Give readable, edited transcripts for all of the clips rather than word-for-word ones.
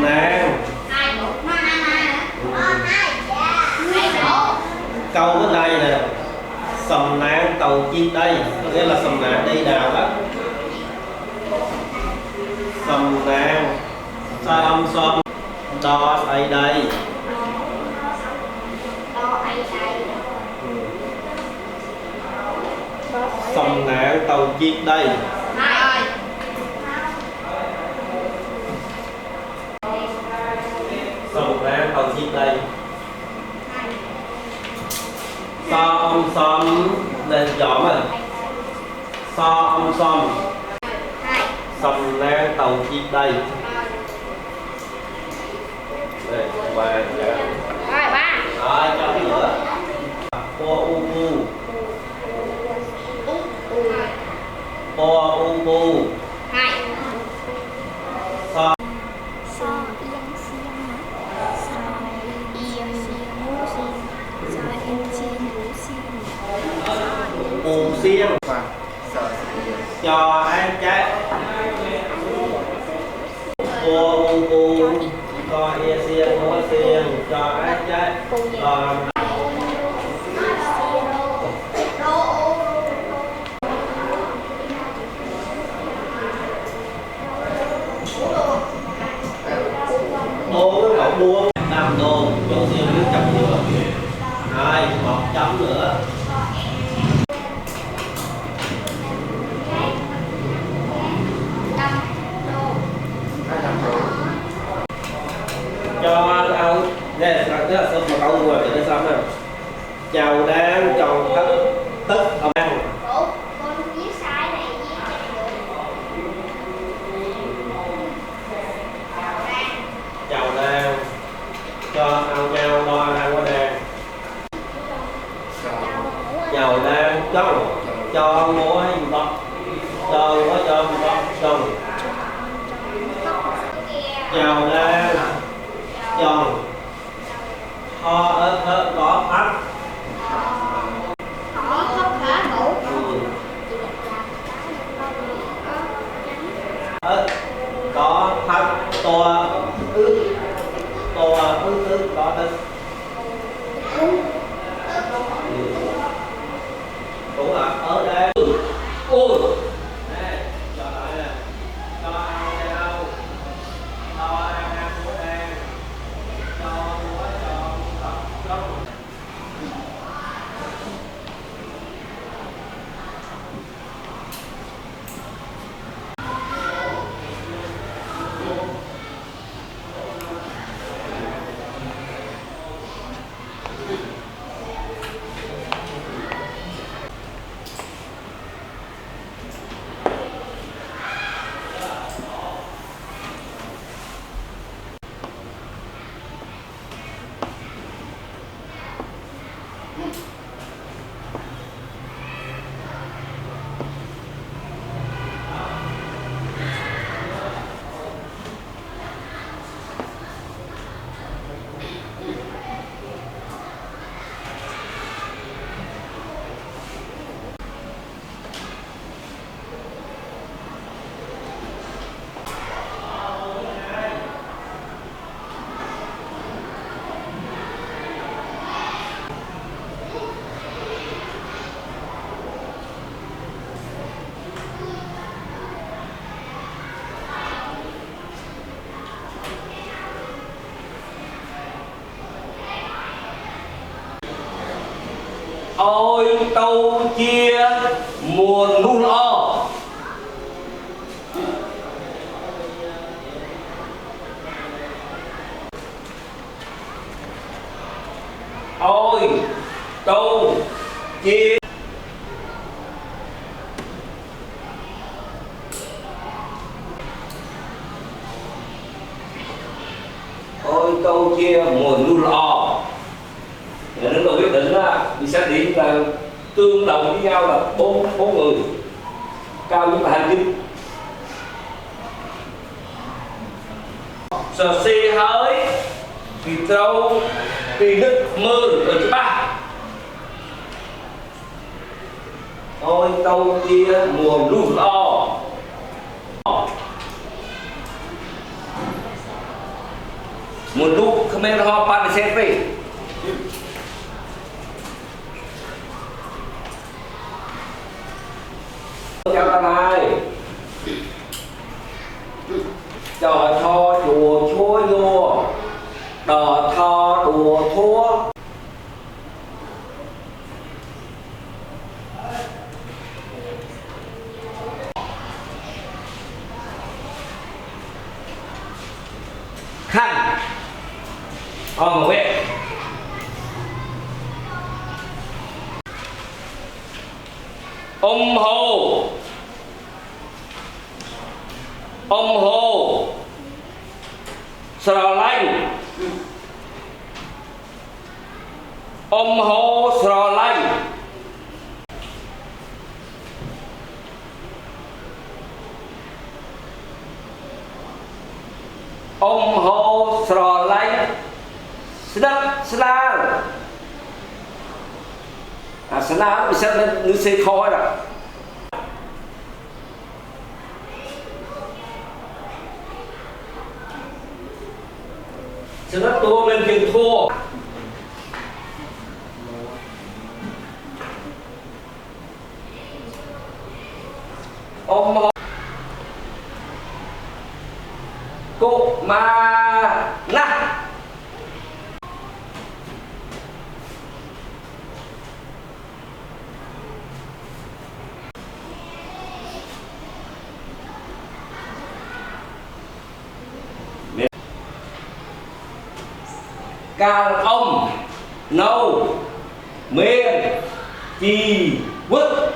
nàng câu cái đây nè sầm nang tàu chi đây có nghĩa là sầm nang đi nào đó sầm nang sai âm xóm đo ở đây sầm nang tàu chi đây sầm nang tàu chi đây so âm xóm lên giỏm à so âm xóm sầm nang tàu chi đây đây ba rồi cho cái nữa po u bu po u bu so u xiên cho ăn trái po u bu co e xiên có xiên cho ăn trái còn đô cái cậu đua 5 đô cho xiên nước chấm nữa rồi 1 chấm nữa cho ăn đây là sơ mà câu rồi để xong nè chào đang tròn tất ông ăn chào đang cho ăn nhau đo ăn qua đàn chào đang cho ngố hay gì đó cho tròn chào đang tròn ho ớt có thắt ớt có thắt to ướt có thắt cũng là ở đây ui đây cho lại nè cho ăn đâu cho ăn của đen cho muối cho tập trung ôi tâu chia mùa nu lo ôi tâu chia ôi tâu chia mùa nu lo nếu tôi quyết định là đi xét điểm là tương đồng với nhau là bốn người cao nhất là 29 giờ xe hơi thì trâu thì nước mơ ở chỗ 3 ôi tâu chia mùa lũ lo một lúc không nên họ bạn sẽ về chào các bạn trò thò chùa chúa vô đò thò đùa thua khăn ông biết ông hồ sờ lạnh ông hồ sờ lạnh ông hồ sờ lạnh đất sla sla bisa nữ sĩ khói rồi sẽ nó tua lên tiền thua ông cô mà nè càng ông nâu miên chi vứt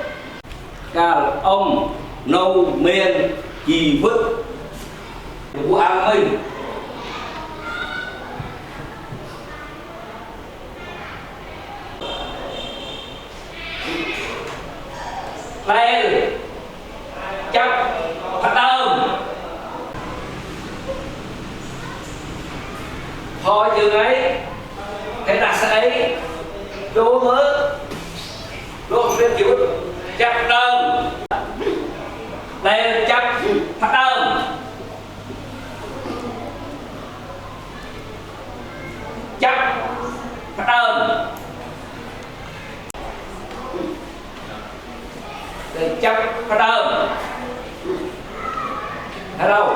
càng ông nâu miên chi vứt của an minh lên chấp phát âm thôi chừng ấy cái đặt ấy vô mớ vô viên chịu chấp đơn lên chấp phát âm chấp phát âm lên chấp phát âm hello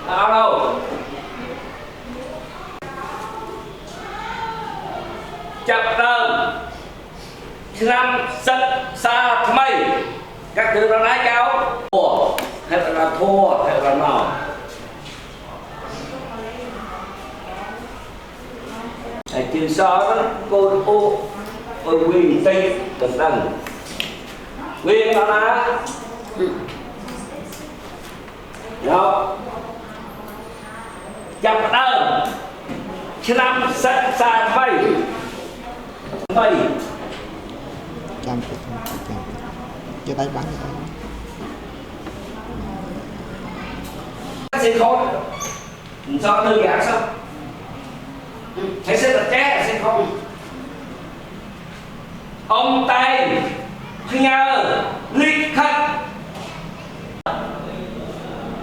đâu chập đơn năm sân xa mây các thứ nó lái cao thua hay là thua hay là nào chữ so đó cô ôi quyền tây cần đăng quyền đó là đó chập đơn năm sân xa mây mây cho tay bắn sẽ khó do đơn giản sao hãy sẽ là trẻ sẽ không ông tay nhờ lý khắc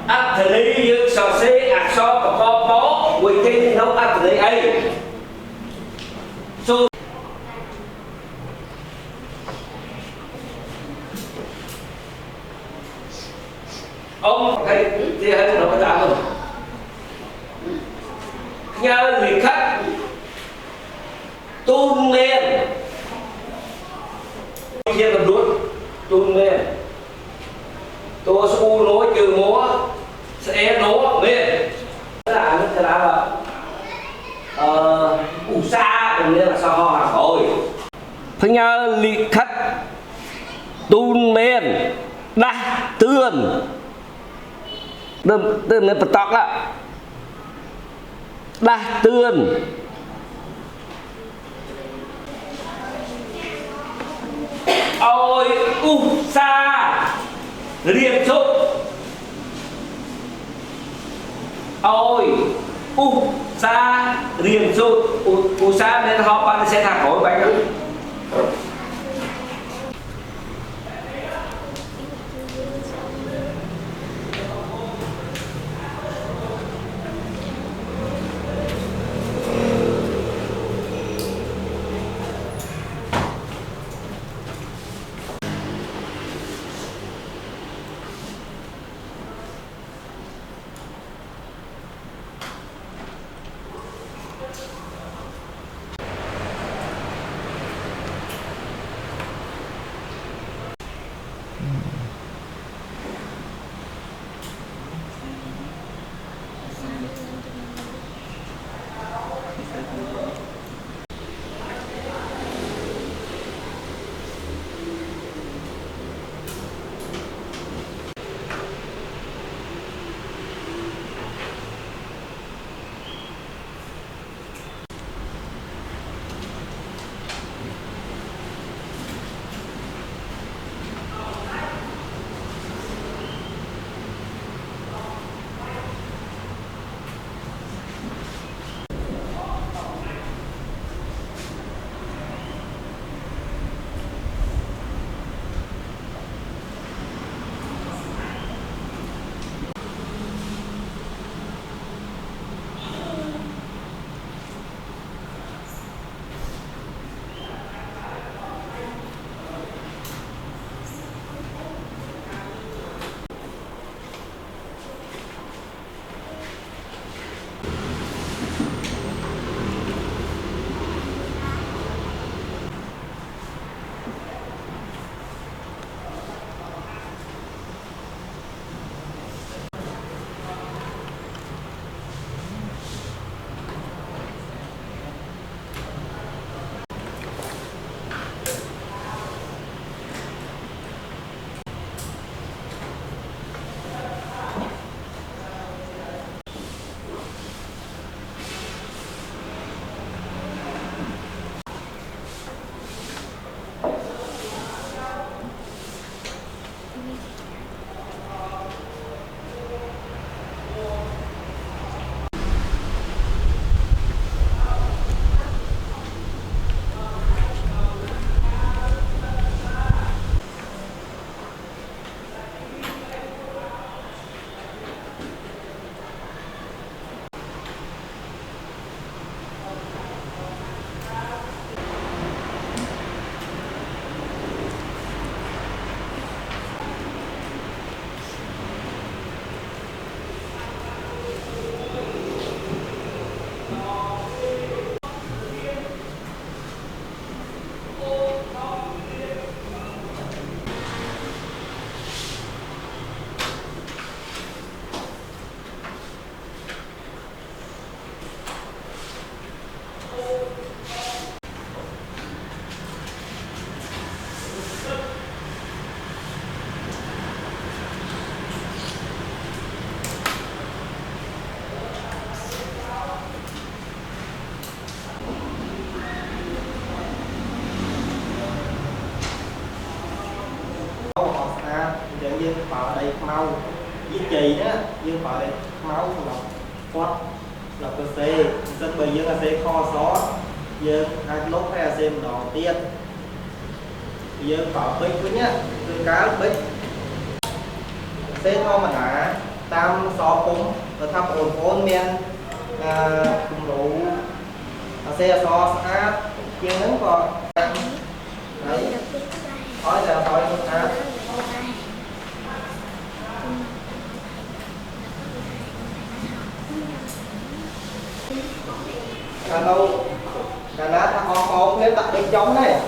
ác thể lý như sò xế ạc so và có bó quỳ trên nấu ác thể lý ấy ông thấy gì hết nó có không nhờ người khách tuôn lên kia là đuốt tuôn lên tôi su nói trừ múa sẽ nấu lên là u sa cũng như là sao ho rồi phải nhờ người khách tuôn lên đa tươn tương lên bật tóc á đa tươn ôi sa riêng chút ôi sa riêng chút sa nên họ bạn sẽ thẳng hỏi bánh chì á dương phải máu lọc quát lọc cơ xe dân bây giờ là xe kho xó dương hai lốp hay là xe đỏ tiên dương phải bích với nhá dương cá bích xe thôi mà đã tam xó cũng và thăm ổn men cùng đủ xe xó sát chiên nướng còn đấy hỏi là hỏi sát cả đâu cả lá ta có nếu đặt bên trong này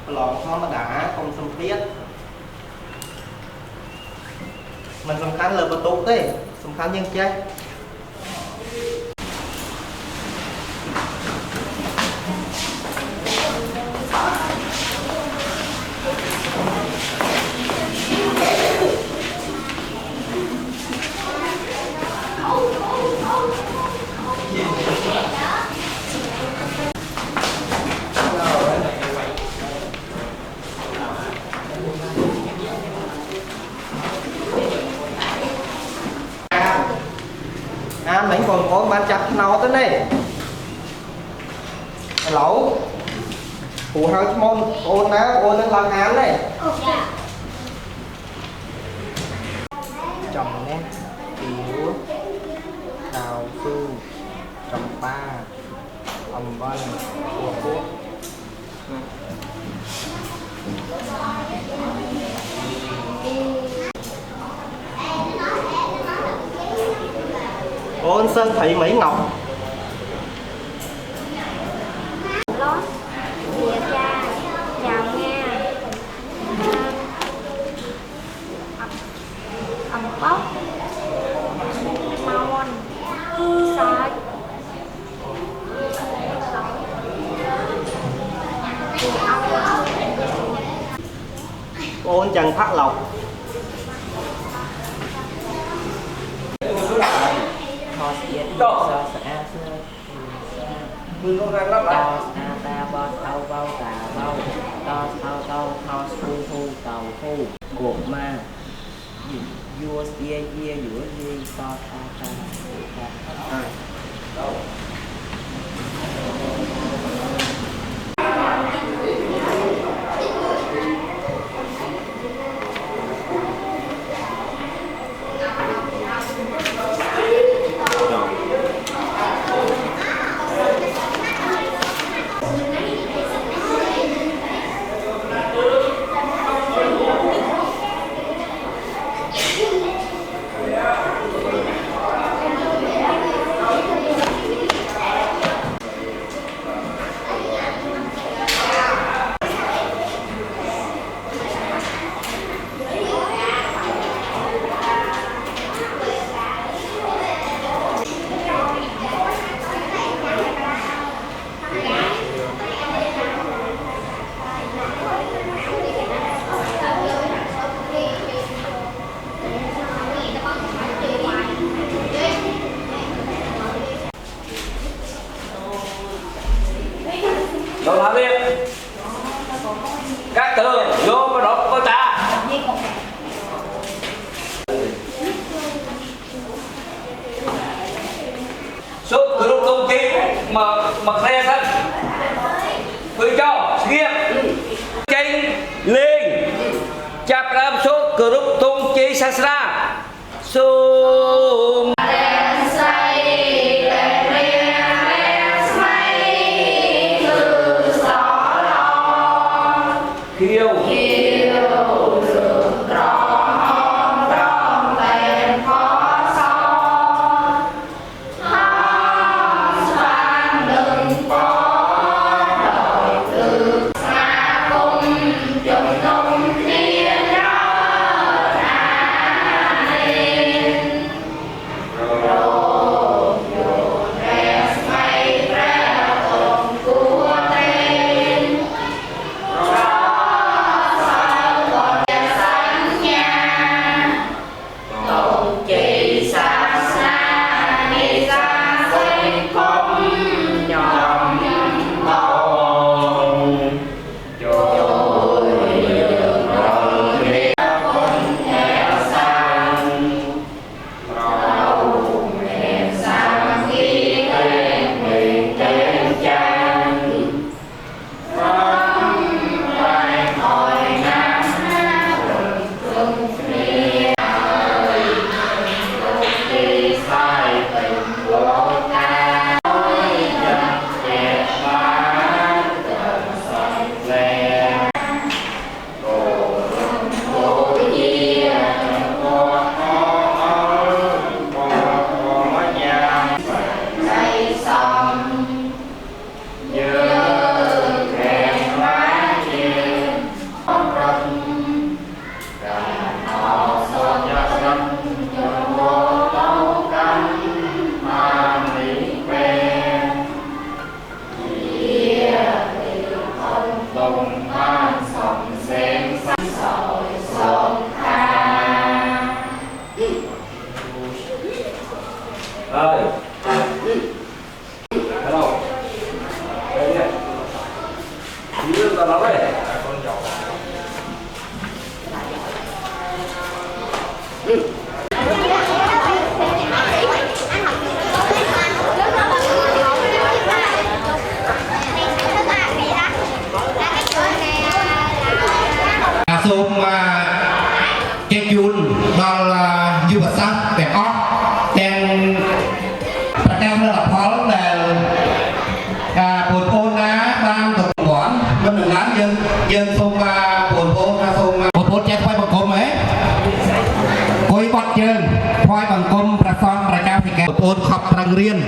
lọt nó mà đã không xâm tiết mình sầm khăn là bật tốt đấy sầm khăn nhưng chết mấy còn có ban chặt nó tới đây lẩu phụ hai môn ôn ná ôn lên làm án này trồng nè tiểu đào sư trồng ba ông văn của quốc ôn sơn thị mỹ ngọc lót địa cha chào nghe ẩm bóc mòn sợi ôn trần phát lộc to ta bo tàu bao tà bao to tàu tàu to su tàu thu cuộc ma vua kia giữa gì to ta Rồi làm đi. Các từ vô và đọc câu trả. Số từ lúc công chí mà khe sân. Với cho nghiêm chênh lên chạp làm số từ lúc tung chi xa xa. Số khiêu rực rỡ trong đèn khó son hát xoan đừng có đòi từ xa cung trùng nung thiên rỡ an yên Rồi. Hello. Đây nè. Đi đường tao nói đây. Xôm cái chun bao dư vật sắc đẹp óc đen và đeo nó là phó là bồn ôn á đang tập quán bên đường láng dân xôm bồn ôn xôm bồn ôn che khoai bằng côm ấy cối bọt chân khoai bằng cômประซองประกาศสิแกบนโอนขอบตรังเรียน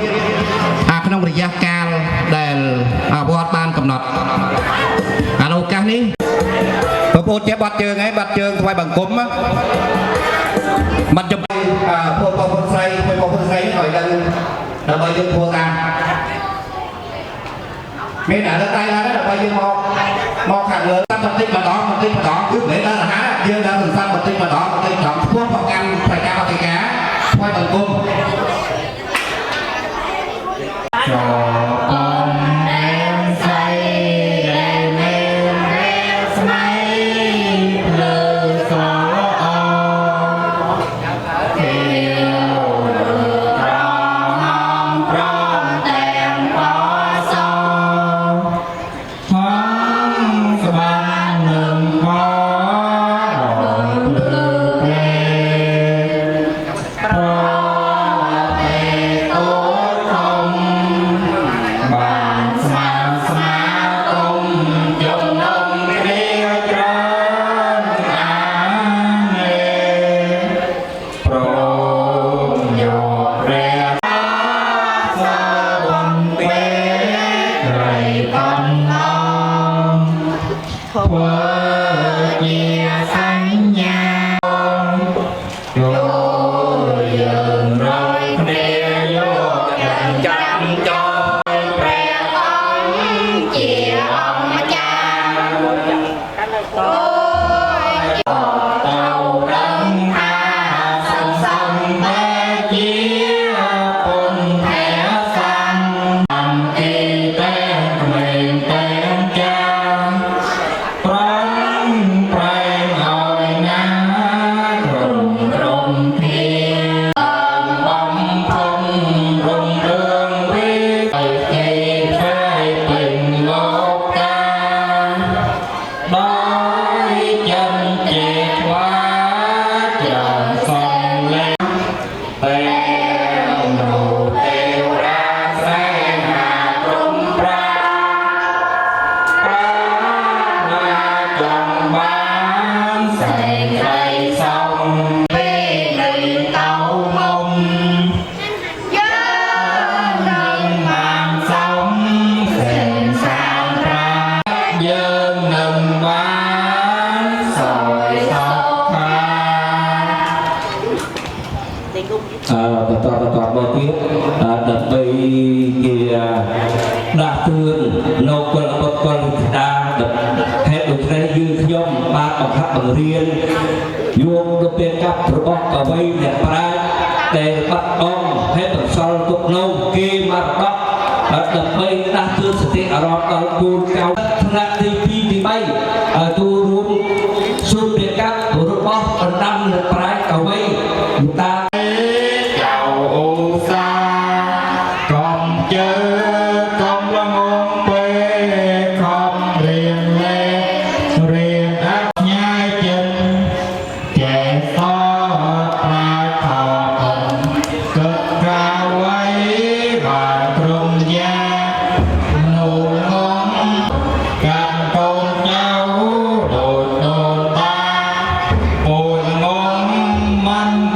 ขนมระยะกาลได้วอดบ้านกำหนดโอกาสนี้บนเจ็บบัดเจอไงบัดเจอควายบังกลมáมันจะพวกคนใส่พวกคนใส่หน่อยกันเราไปยืนพวกกันไม่หนาเลือดตายแล้วเราไปยืนมองขังเลยตั้งติ๊กมาđỏ cứ để đó là háยืนđã từngตั้งติ๊กมาđỏติ๊กพวกประกันphải cao thì cáควายบังกลม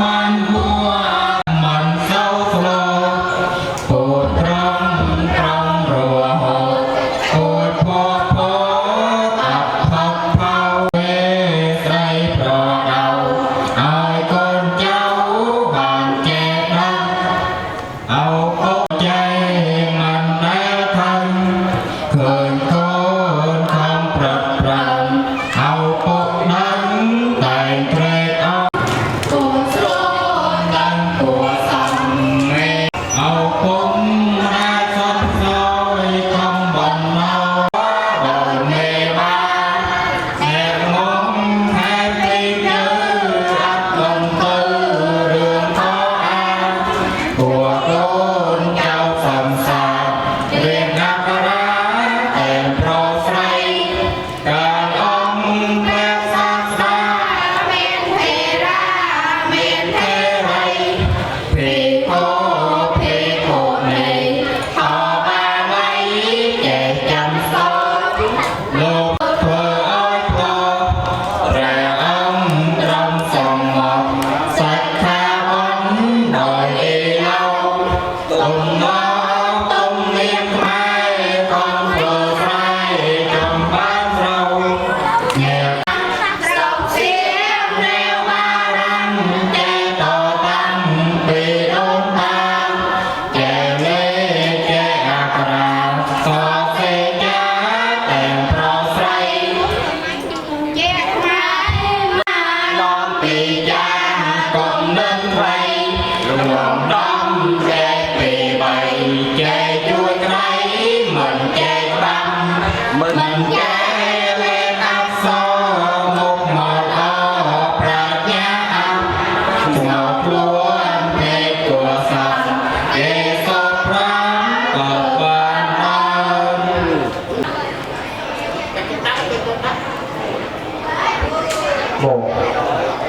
มันบัวมันเศร้าโศก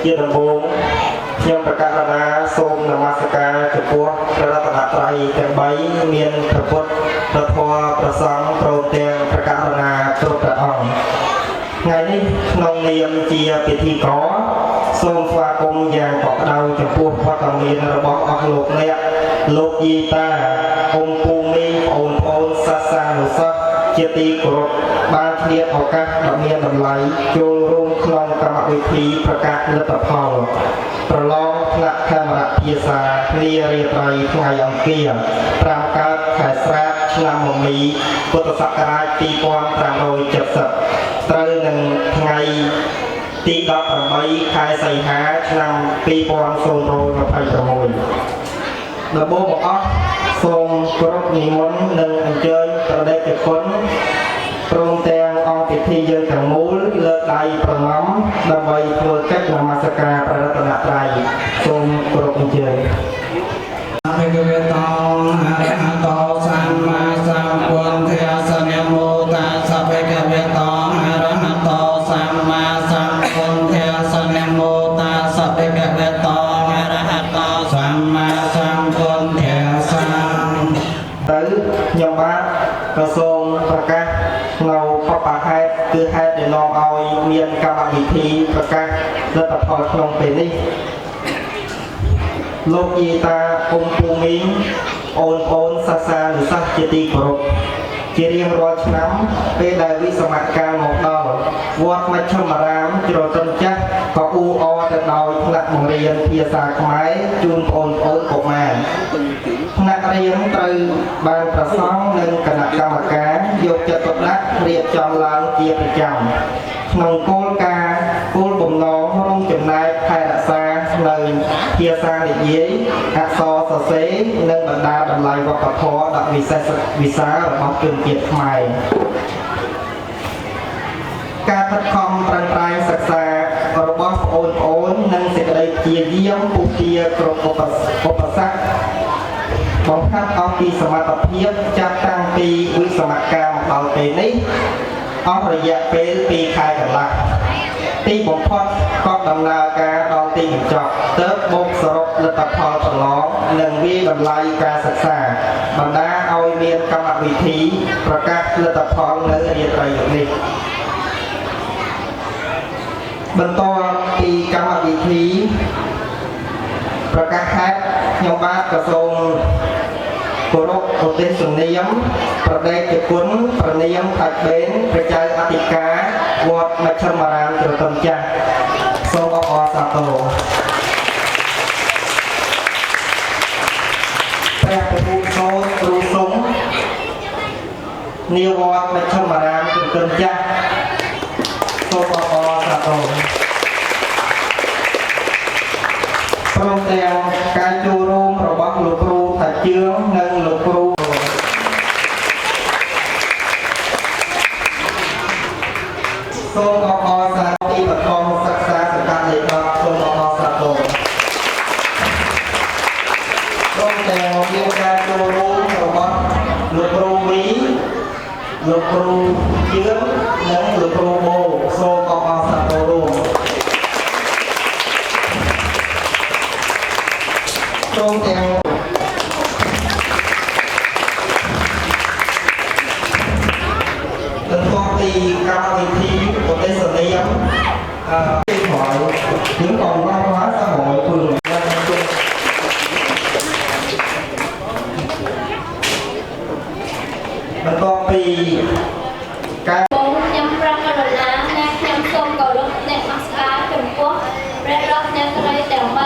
ជាដំបូងខ្ញុំប្រកាសណាសូមនមស្ការចំពោះព្រះរតនត្រ័យទាំង3មានព្រះពុទ្ធព្រះធម៌ព្រះសង្ឃព្រមទាំងប្រកាសណាគ្រប់ព្រះអង្គថ្ងៃនេះក្នុងនាមជាពិធីករសូមស្វាគមន៍យ៉ាងកក់ក្ដៅចំពោះវត្តមានរបស់អស់លោកអ្នកលោកយាយតាអ៊ំពូមីងបងប្អូនសាសានុសិស្សជាទីគោរពបានឆ្លៀតឱកាសដ៏មានតម្លៃចូលរួមក្នុងកម្មវិធីប្រកាសលទ្ធផលប្រឡងថ្នាក់ខេមរៈភាសាគ្នារាត្រីថ្ងៃអង្គារ5កើតខែស្រាបឆ្នាំមមីពុទ្ធសករាជ2570ត្រូវនឹងថ្ងៃទី18ខែសីហាឆ្នាំ2026ដំបូងបង្អស់សូមគោរពនិមន្តនិងអញ្ជើញព្រះដេចគុណព្រមទាំងអង្គពិធីយើងទាំងមូលលើកដៃប្រណម្យដើម្បីធ្វើកិច្ចនមស្ការព្រះរតនត្រ័យសូមគោរពអញ្ជើញអភិវេតោអរហតោសម្មាសម្ពុទ្ធយាសនមោតាសភេកវេតោអរហតោសម្មាសម្ពុទ្ធយាសនមោតាសភេកវេតោអរហតោសម្មាសម្ពុទ្ធយាសនទៅខ្ញុំបាទក៏សូមប្រកាសនៅបបហេតុគឺហេតុដែលនាំឲ្យមានកម្មវិធីប្រកាសលទ្ធផលក្នុងពេលនេះលោកយាយតាអ៊ំពូមីងអូនអូនសាសានុសិស្សជាទីគោរពជារៀងរាល់ឆ្នាំពេលដែលវិសមកាលមកដល់វត្តមជ្ឈិមរាមជ្រទិនចាស់ក៏អ៊ូអរទៅដោយថ្នាក់បង្រៀនភាសាខ្មែរជូនបងប្អូនកុមារថ្នាក់រៀនត្រូវបានប្រសង់និងគណៈកម្មការយកចិត្តទុកដាក់រៀបចំឡើងជាប្រចាំក្នុងគោលការណ៍គោលបំណងរួមចំណែកថែរក្សានៅភាសានិយាយអក្សរសរសេរនិងបណ្ដាតម្លៃវប្បធម៌ដ៏វិសេសវិសាលរបស់ជនជាតិខ្មែរការខិតខំប្រឹងប្រែងសិក្សារបស់ប្អូននិងសេចក្តីព្យាយាមពុះទាគ្រប់ឧបសគ្គបង្ហាត់អំពីសមត្ថភាពចាប់តាំងពីវិសមការមកដល់ពេលនេះអស់រយៈពេល2ខែកន្លះទីបំផុតក៏ដំណើរការដល់ទីបញ្ចប់ទើបបូកសរុបលទ្ធផលប្រឡងនិងវាយតម្លៃការសិក្សាបណ្ដាឲ្យមានកម្មវិធីប្រកាសលទ្ធផលនៅរាត្រីនេះបន្ទាប់ពីកម្មវិធីប្រកាសហេតុខ្ញុំបាទក៏សូមគោរពឧទ្ទិសសំនៀមប្រដេជគុណប្រនាមថាច់បេនព្រះចៅអធិការវត្តមជ្ឈិមរាមជ្រទិនចាស់សូមអបអរសាទរព្រះពពុទ្ធសូត្រគ្រូសុំនាវត្តមជ្ឈិមរាមជ្រទិនចាស់សូមអបអរសាទរព្រមទាំងការចូលរួមរបស់លោកគ្រូថាជឿងនិងលោកគ្រូសូមអបអរសាទរទីបឋមសិក្សាសង្កាត់លេខ10សូមអបអរសាទរព្រមទាំងមានការចូលរួមរបស់លោកគ្រូវីលោកគ្រូជឿងនិងលោកគ្រូបូសូមអបអរសាទររួមព្រមទាំងបន្ទាប់ពីកម្មវិធីប្រទេសនីយទីក្រោយយើងក៏បានបានសមរភូមិបន្ទាប់ពីការបងខ្ញុំប្រាកដណាអ្នកខ្ញុំសូមគោរពអ្នកនមស្ការចំពោះព្រះរតនត្រ័យទាំង3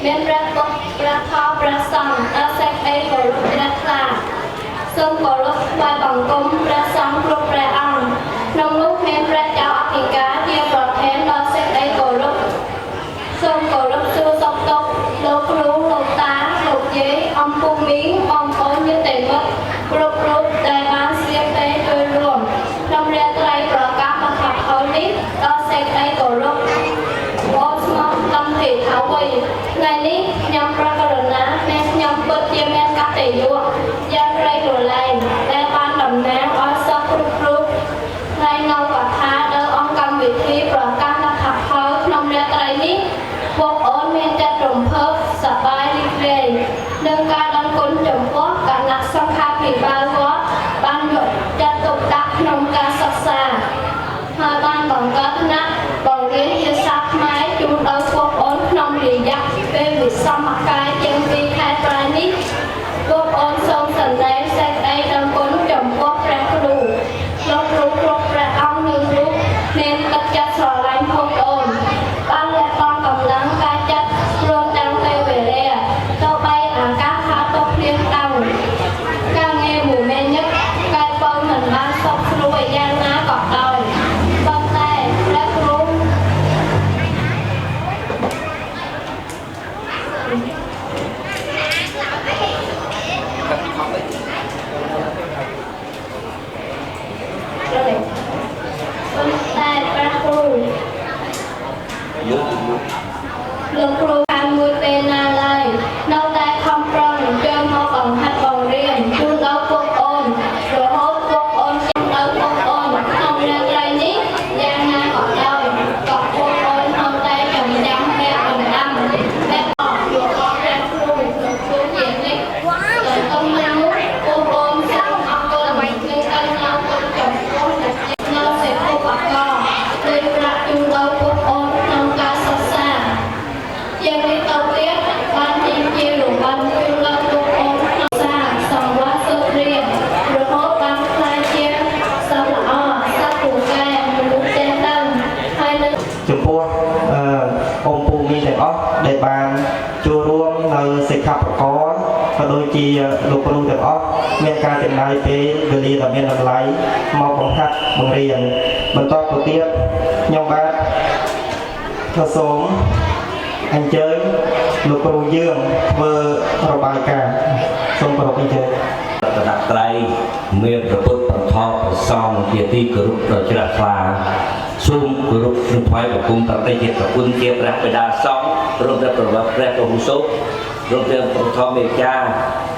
មានព្រះពុទ្ធព្រះធម៌ព្រះសង្ឃដល់សេចក្តីគោរពជ្រះថ្លាសូមគោរពថ្វាយបង្គំព្រះសង្ឃគ្រប់ព្រះអង្គក្នុងនោះមានព្រះចៅអធិការជាប្រធានដល់សេចក្តីគោរពសូមគោរពសួរសុខទុក្ខលោកគ្រូលោកតាលោកយាយអំពូមីងបងប្អូនញាតិមិត្តគ្រប់រូបដែលបានស្លៀកពេលចូលរួមក្នុងរាត្រីប្រកាសលទ្ធផលនេះដល់សេចក្តីគោរពបងស្មោះកំភេថាវ័យថ្ងៃនេះខ្ញុំប្រកាសណាអ្នកខ្ញុំពិតជាមានកតញ្ញូយ៉ាងរៃរលែងដែលបានតំណាងឲ្យសិស្សគ្រប់រូបថ្ងៃនៅកថាដល់អង្គកម្មវិធីប្រកាសលទ្ធផលក្នុងរាត្រីនេះ យើងការដឹងគុណចំពោះគណៈសង្ឃាភិបាលវត្តបានយកចាត់ទុកដាក់ក្នុងការសិក្សាហើយបានបង្កើតថ្នាក់បង្រៀនភាសាខ្មែរជូនដល់ពួកប្អូនក្នុងរយៈពេលវិសមកាលជាង2 ខែក្រោយនេះពួកប្អូនសូមសន្តែសេចក្តីដឹងគុណចំពោះព្រះគ្រូលោកគ្រូគ្រប់ព្រះអង្គនិងលោកមានទឹកចិត្តស្រឡាញ់ពួកប្អូនបានលះបង់កម្លាំងកាយចិត្តព្រមទាំងពេលវេលាទៅបីអាកាសថាទុកព្រៀងតាំងការងារមួយមេញឹកកាយពងមិនបានសុខស្រួលយ៉ាងណាក៏ដោយប៉ុន្តែព្រះគ្រូលោកគ្រូបានមួយពេលណាឡើយនៅតែខំប្រឹងចូលមកបង្ហាត់បង្រៀនជូនដល់ពួកប្អូនរហូតពួកប្អូនចាំដល់ពួកប្អូនក្នុងរាត្រីនេះយ៉ាងណាក៏ដោយក៏ពួកប្អូននៅតែចាំចាំពាក់បណ្ដាំពាក់អស់យកអស់ព្រះគ្រូលោកគ្រូជានេះដែលទុំណាមួយពួកប្អូនសូមអរគុណនិងអនុមោទនាចំពោះនៅសេចក្ដីអរគុណដែលប្រាក់ជូនដល់ពួកប្អូនក្នុងការសិក្សាជានេះទៅទៀតបានជារង្វាន់ជូនដល់ពួកប្អូនក្នុងសាសង្វាតសុខរៀនរហូតបានខ្លាយជាសិស្សល្អសិស្សពូកែមនុស្សចេះដឹងហើយនឹង ចំពោះអង្គពូមីទាំងអស់ដែលបានចូលរួមនៅសិក្ខាបកក៏ដូចជាលោកគ្រូទាំងអស់មានការចំណាយពេលវេលាដ៏មានតម្លៃមកបង្ហាត់បង្រៀនបន្តទៅទៀតខ្ញុំបាទសូមអញ្ជើញលោកគ្រូយើងធ្វើរបាយការណ៍សូមគោរពអញ្ជើញ រតនត្រ័យមានប្រពុតប្រថោប្រសងជាទីគោរពដ៏ជ្រះថ្លាសូមគោរពនឹងថ្វាយបង្គំប្រតិជាប្រគុណជាព្រះបិតាសង្ឃព្រមទាំងប្រវត្តិព្រះពហុសូត្រព្រមទាំងប្រធមមេចា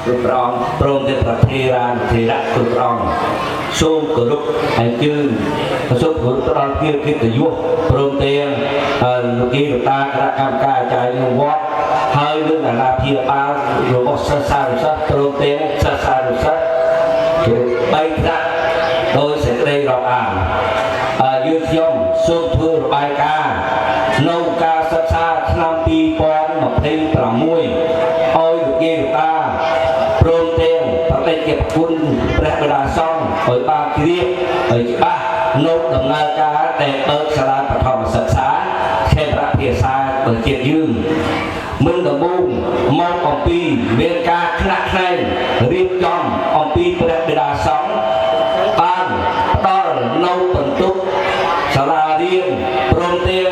គ្រប់ព្រះអង្គព្រមទាំងប្រធារានុធិរៈគ្រប់ព្រះអង្គសូមគោរពអញ្ជើញសូមគោរពដល់គៀកិត្តិយសព្រមទាំងលោកគីលោកតាគណៈកម្មការអាចារ្យក្នុងវត្តហើយនឹងអាណាព្យាបាលរបស់សិស្សសានុសិស្សព្រមទាំងសិស្សសានុសិស្ស3ថ្នាក់ដោយសេចក្តីរាប់អានយើងខ្ញុំសូមធ្វើរបាយការណ៍នៅការសិក្សាឆ្នាំ2026ឲ្យលោកគីលោកតាព្រមទាំងប្រតិជាប្រគុណព្រះបិតាសង្ឃឲ្យបានជ្រាបឲ្យច្បាស់នៅដំណើរការដែលបើកសាលាបឋមសិក្សាខេត្តភាសាប្រជាយើងមុនដំបូងមកអំពីមានការថ្នាក់ថ្នែងរៀបចំអំពីព្រះបិតាសង្ឃបានផ្ដល់នៅបន្ទុកសាលារៀនព្រមទាំង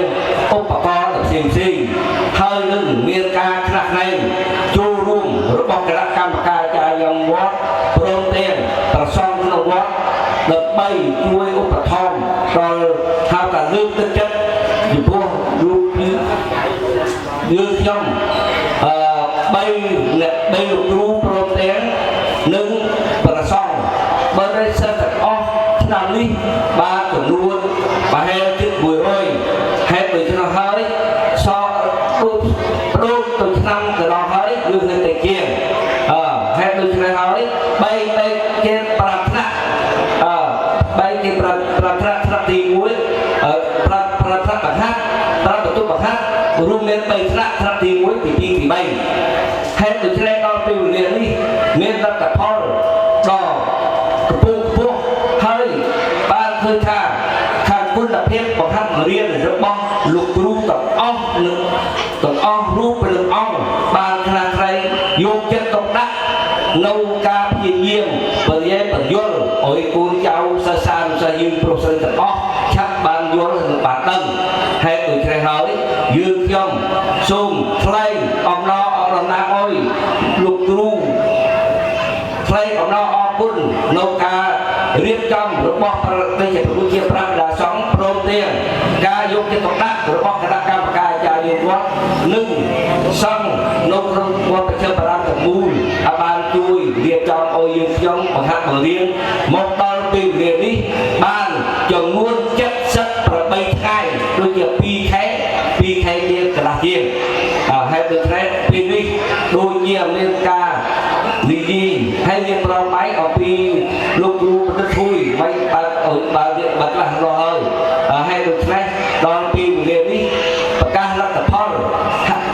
ឧបករណ៍ផ្សេងៗហើយនឹងមានការថ្នាក់ថ្នែងចូលរួមរបស់គណៈកម្មការអាចារ្យវត្តព្រមទាំងប្រសង់ក្នុងវត្តដើម្បីជួយឧបត្ថម្ភដល់ហៅថាលើកទឹកចិត្តចំពោះលោកយើងខ្ញុំ3អ្នកលោកគ្រូព្រមទាំងនិងប្រសង់បើได้សិស្សទាំងអស់ឆ្នាំនេះបានចំនួនប្រហែលជា100ហេតុដូច្នោះហើយសោដូចទៅឆ្នាំកន្លងហើយយើងនៅតែជាហេតុដូច្នេះហើយ3ជា5ថ្នាក់3ជា5ថ្នាក់ទី15ថ្នាក់បង្ហាត់5បន្ទប់បង្ហាត់រួមមាន3ថ្នាក់ទី1ទី2ទី3ហេតុដូច្នេះដល់ពេលវេលានេះមានលទ្ធផលដ៏កំពុងខ្ពស់ហើយបានឃើញថាខាងគុណភាពបង្ហាត់បង្រៀនរបស់លោកគ្រូទាំងអស់រូបពលអង្គបានខ្លាំងក្រែងយកចិត្តទុកដាក់នៅការព្យាយាមបរិយាបញ្យលឲ្យកូនចៅសិស្សសានុសិស្សយើងប្រុសស្រីទាំងអស់ឆាប់បានយល់និងបានដឹងហេតុដូច្នេះហើយយើងខ្ញុំសូមថ្លែងអំណរអរណាស់ឲ្យលោកគ្រូថ្លែងអំណរអរគុណនៅការរៀបចំរបស់ប្រតិជាប្រគុណជាព្រះបិតាសង្ឃព្រមទាំងការយកចិត្តទុកដាក់របស់គណៈកម្មការអាចារ្យវត្តនិងសង្ឃនៅក្នុងវត្តប្រជាប្រដ្ឋទាំងមូលបានជួយរៀបចំឲ្យយើងខ្ញុំបង្ហាត់បង្រៀនមកដល់ពេលវេលានេះបានចំនួន78ថ្ងៃដូចជា2ខែទៀតកន្លះជាងហេតុដូច្នេះពេលនេះដូចជាមានការ vì gì hay việc pro máy ở pi lúc lu nó thui máy bà là lo hơi hay được này đòn pi về đi và ca là tập thon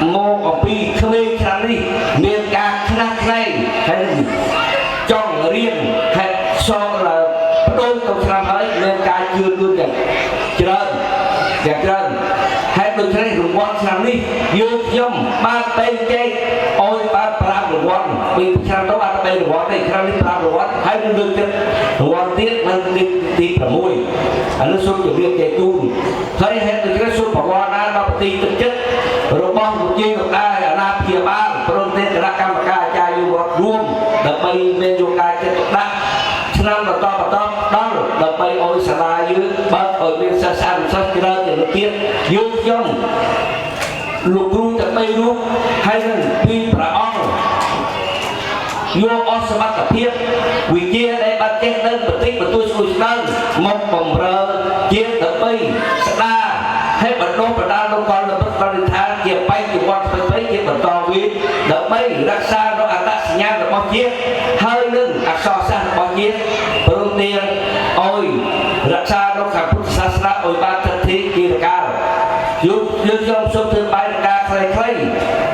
mô ở pi khơi khăn đi miền ca khăn này hay trong riêng hay so là đôi công làm ấy miền ca chưa luôn được trơn hay được thế rung quan làm đi dương dâm ba tay cây ôi ba rung quan vì làm đó ba tay rung quan này làm đi rung quan hay được chứ rung quan tiếtมันตีประมวยอันนั้นสุดจะเรียกใจตูนเฮ้ยเห็นถึงสุดบอกว่าน้าเราตีตึกchất rồi bom một chi một ai ở nam kia ba rồi tên là cam ca traiอยู่ร่วมđợt bay bên vô cai trên tục đá năm là to đó đợt bay ôi sà la dưới bớt ở bên xa xa sát kia thì nó tiết dương dâm lục ru đợt bay luôn hay là pin pra ong vô on sắp tập thiết vì chia đây ban kết đơn bật tích bật tôi sôi đơn một vòng rơ chia đợt bay sà la hay bật đa đâu còn là bất con thang kia bay thì quan phải kia bật to với đợt bay ra xa nó ăn ta nhang là bao nhiêu hơi lưng so xa bao nhiêu đầu tiên ôi ra xa nó khả phúc xa xa ôi ba thật thế kia là cao dù trong số thứ ba là ca khay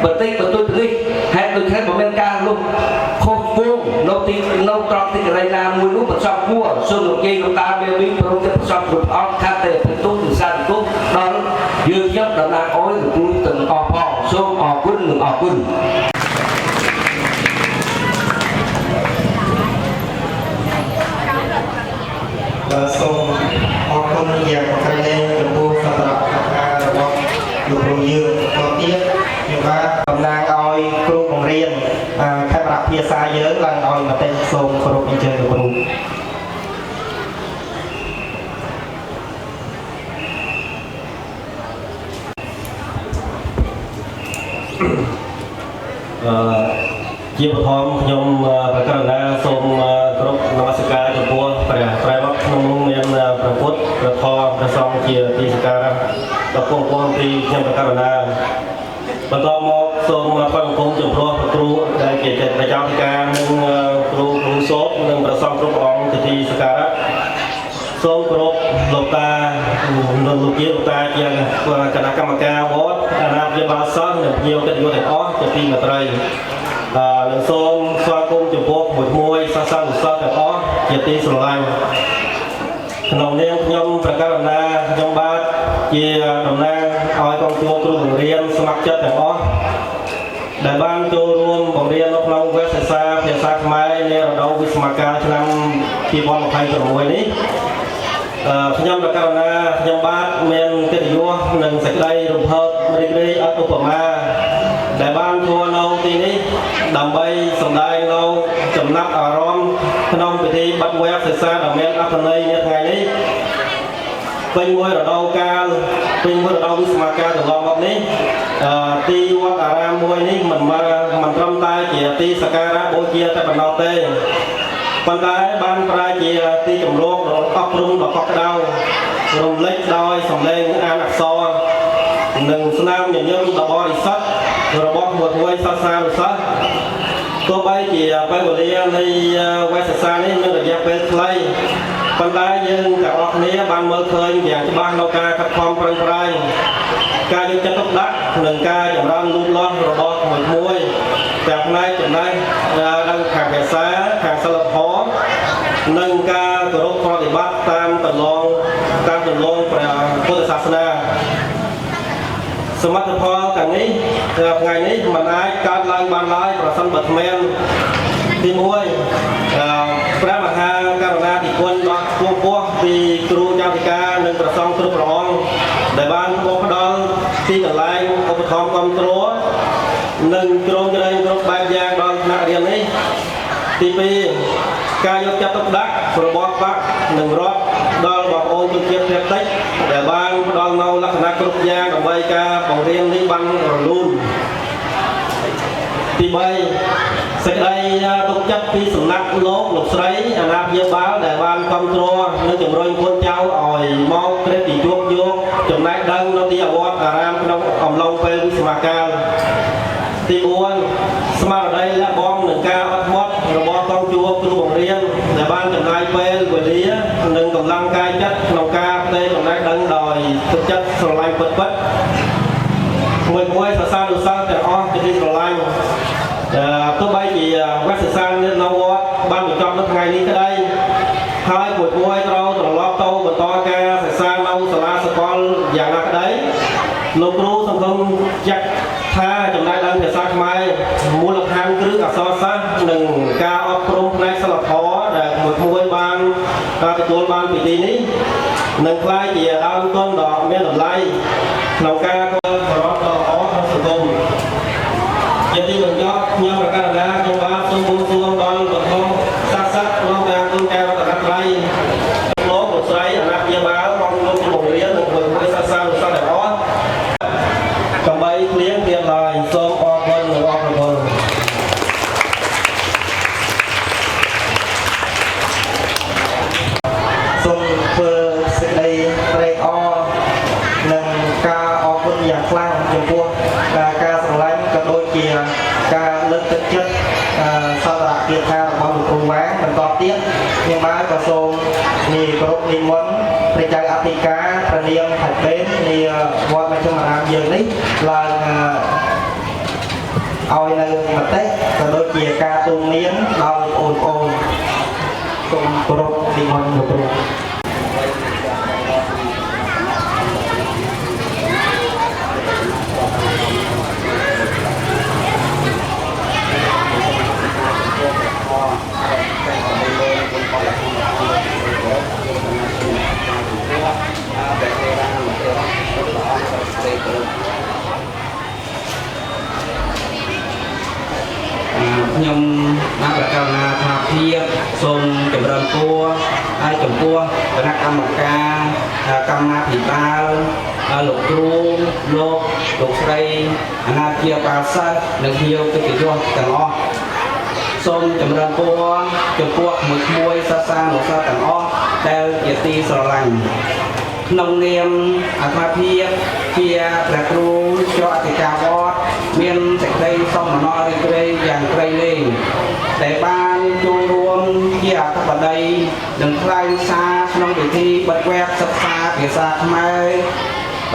bật tích bật tôi đi hay tôi thấy một bên ca luôn không vuông nấu tin nấu tròn thì cái này là mùi lúc bật sọc cua xuân lục kia nó ta bê bí pro tiếp sọc rụt ong khát tệ phải tốt từ xa tốt đó dương dốc đã là ôi được tôi từng ọ phò xôm ọ quân Sông họ không dẹp cái lên được mua sản phẩm cả rồi được rồi dương có tiếp nhưng mà hôm nay oi kêu bằng riêng khai bạc phía xa giới là oi mà tên sông có được chơi được rồiជាបឋមខ្ញុំប្រកាសណាសូមគ្រប់នមស្ការចំពោះព្រះត្រៃរតន៍ក្នុងនោះមានព្រះពុទ្ធព្រះធម៌ព្រះសង្ឃជាទីសក្ការៈដល់ពងពងទីខ្ញុំប្រកាសណាបន្តមកសូមថ្វាយបង្គំចំពោះព្រះគ្រូដែលជាប្រចាំការនិងគ្រូសោតនិងព្រះសង្ឃគ្រប់អង្គជាទីសក្ការៈសូមគោរពលោកតាលោកជាលោកតាជាគណៈកម្មការវត្តអាណាព្យាបាលសង្ឃនិងភ្ញៀវកិត្តិយសទាំងអស់ជាទីមេត្រីនិងសូមស្វាគមន៍ចំពោះមួយសាសនាសិស្សទាំងអស់ជាទីស្រឡាញ់ក្នុងនាមខ្ញុំប្រកាសណាខ្ញុំបាទជាតំណាងឲ្យកងជួគ្រូបង្រៀនស្ម័គ្រចិត្តទាំងអស់ដែលបានចូលរួមបង្រៀននៅក្នុងវគ្គសិក្សាភាសាខ្មែរនារដូវវិស្សមកាលឆ្នាំ2026នេះខ្ញុំប្រកាសណាខ្ញុំបាទមានកិត្តិយសនិងសេចក្តីរំភើបរីករាយអត់ឧបមាដែលបានធ្វើនៅទីនេះដើម្បីសម្ដែងនៅចំណាប់អារម្មណ៍ក្នុងពិធីបិទវគ្គសិក្សាដ៏មានអត្ថន័យនាថ្ងៃនេះពេញមួយរដូវកាលពេញមួយរដូវវិស្សមកាលកន្លងមកនេះទីវត្តអារាមមួយនេះមិនត្រឹមតែជាទីសក្ការៈបូជាតែប៉ុណ្ណោះទេប៉ុន្តែបានប្រែជាទីជំរកដ៏អប់រំដ៏កក់ក្ដៅរំលេចដោយសម្លេងអានអក្សរនិងស្នាមញញឹមដ៏បរិសុទ្ធរបស់មួយសាសនានុសិស្សទោះបីជាពេលវេលានៃវគ្គសិក្សានេះមានរយៈពេលខ្លីប៉ុន្តែយើងទាំងអស់គ្នាបានមើលឃើញយ៉ាងច្បាស់នៅការខិតខំប្រឹងប្រែងការយកចិត្តទុកដាក់និងការចម្រើនលូតលាស់របស់មួយទាំងផ្នែកចំណេះដឹងខាងភាសាខាងសិលធម៌និងការគោរពប្រតិបត្តិតាមទម្លាប់ព្រះពុទ្ធសាសនាសមិទ្ធផលទាំងនេះថ្ងៃនេះមិនអាចកើតឡើងបានឡើយប្រសិនបើគ្មានទី1ព្រះមហាករុណាធិគុណដ៏ខ្ពង់ខ្ពស់ពីគ្រូចារិកានិងព្រះសង្ឃគ្រប់ព្រះអង្គដែលបានផ្ដល់ទីកន្លែងឧបត្ថម្ភគាំទ្រនិងជ្រោមជ្រែងគ្រប់បែបយ៉ាងដល់ថ្នាក់រៀននេះទី2ការយកចិត្តទុកដាក់របស់បកនិងរដ្ឋដល់បងប្អូនជនជាតិភាគតិចដែលបានផ្ដល់នូវលក្ខណៈគ្រប់យ៉ាងដើម្បីការបង្រៀននេះបានរលូនទី3សេចក្តីទុកចិត្តពីសំណាក់លោកស្រីអាណាព្យាបាលដែលបានគាំទ្រនិងជំរុញកូនចៅឲ្យមកក្រេបពីជួបយកចំណេះដឹងនៅទីវត្តអារាមក្នុងអំឡុងពេលវិស្សមកាលទី4ស្មារតីលះបង់នឹងការអត់ធ្មត់ គ្រូបង្រៀនដែលបានចំណាយពេលវេលានិងកម្លាំងកាយចិត្តក្នុងការផ្ទេរចំណេះដឹងដោយទឹកចិត្តស្រឡាញ់ពិតៗមួយសរសើរលោកសិស្សទាំងអស់ជាទីស្រឡាញ់ទោះបីជាវគ្គសិក្សានៅវត្តបានបញ្ចប់នៅថ្ងៃនេះក្តីហើយមួយត្រូវត្រឡប់ទៅបន្តការសិក្សានៅសាលាសកលយ៉ាងណាក្តីលោកគ្រូសង្គមចាត់ថាចំណេះដឹងភាសាខ្មែរមូលដ្ឋានគ្រឹះអក្សរសាស្ត្រនិងការអប់រំផ្នែកសិលធម៌ដែលមួយបានទទួលបានពីទីនេះនឹងក្លាយជាដើមទុនដ៏មានតម្លៃក្នុងការធ្វើប្រវត្តិដ៏ល្អក្នុងសង្គមជាទីបញ្ចប់ខ្ញុំប្រកាសថាខ្ញុំបានសូមបួងសួងដល់ព្រះធម៌សាសនាក្នុងការទូលការរតនត្រ័យលោកលោកស្រីអាណាព្យាបាលរបស់លោកគ្រូបង្រៀននិងមួយសាសនាលោកសិស្សទាំងអស់ដើម្បីគ្លៀងទៀតឡើយសូមអរគុណនិងអរគុណសូមធ្វើសេចក្តីត្រេកអរនិងការអរគុណយ៉ាងខ្លាំងចំពោះការស្រឡាញ់ក៏ដូចជាការលើកទឹកចិត្តសន្តិភាពថារបស់លោកគ្រូវាងបន្តទៀតខ្ញុំបានក៏សូមគោរពនិមន្តព្រះចៅអធិការព្រះនាងថៃបេននៃវត្តមជ្ឈមរាមយើងនេះឡើងឲ្យនៅមតិក៏ដូចជាការទូន្មានដល់បងប្អូនសូមគោរពនិមន្តលោកគ្រូខ្ញុំបានប្រកាសថាភាពសូមចម្រើនពរហើយចំពោះគណៈកម្មការកម្មាភិបាលលោកគ្រូលោកស្រីអាណាព្យាបាលសិស្សនិងភ្ញៀវកិត្តិយសទាំងអស់សូមចម្រើនពរចំពោះមួយសាសនាលោកសិស្សទាំងអស់ដែលជាទីស្រឡាញ់ក្នុងនាមអាត្មាភាពជាព្រះគ្រូជាអធិការវត្តមានសេចក្តីសោមនស្សរីករាយយ៉ាងក្រៃលែងដែលបានចូលរួមជាអធិបតីនិងថ្លែងសារក្នុងពិធីបិទវគ្គសិក្សាភាសាខ្មែរ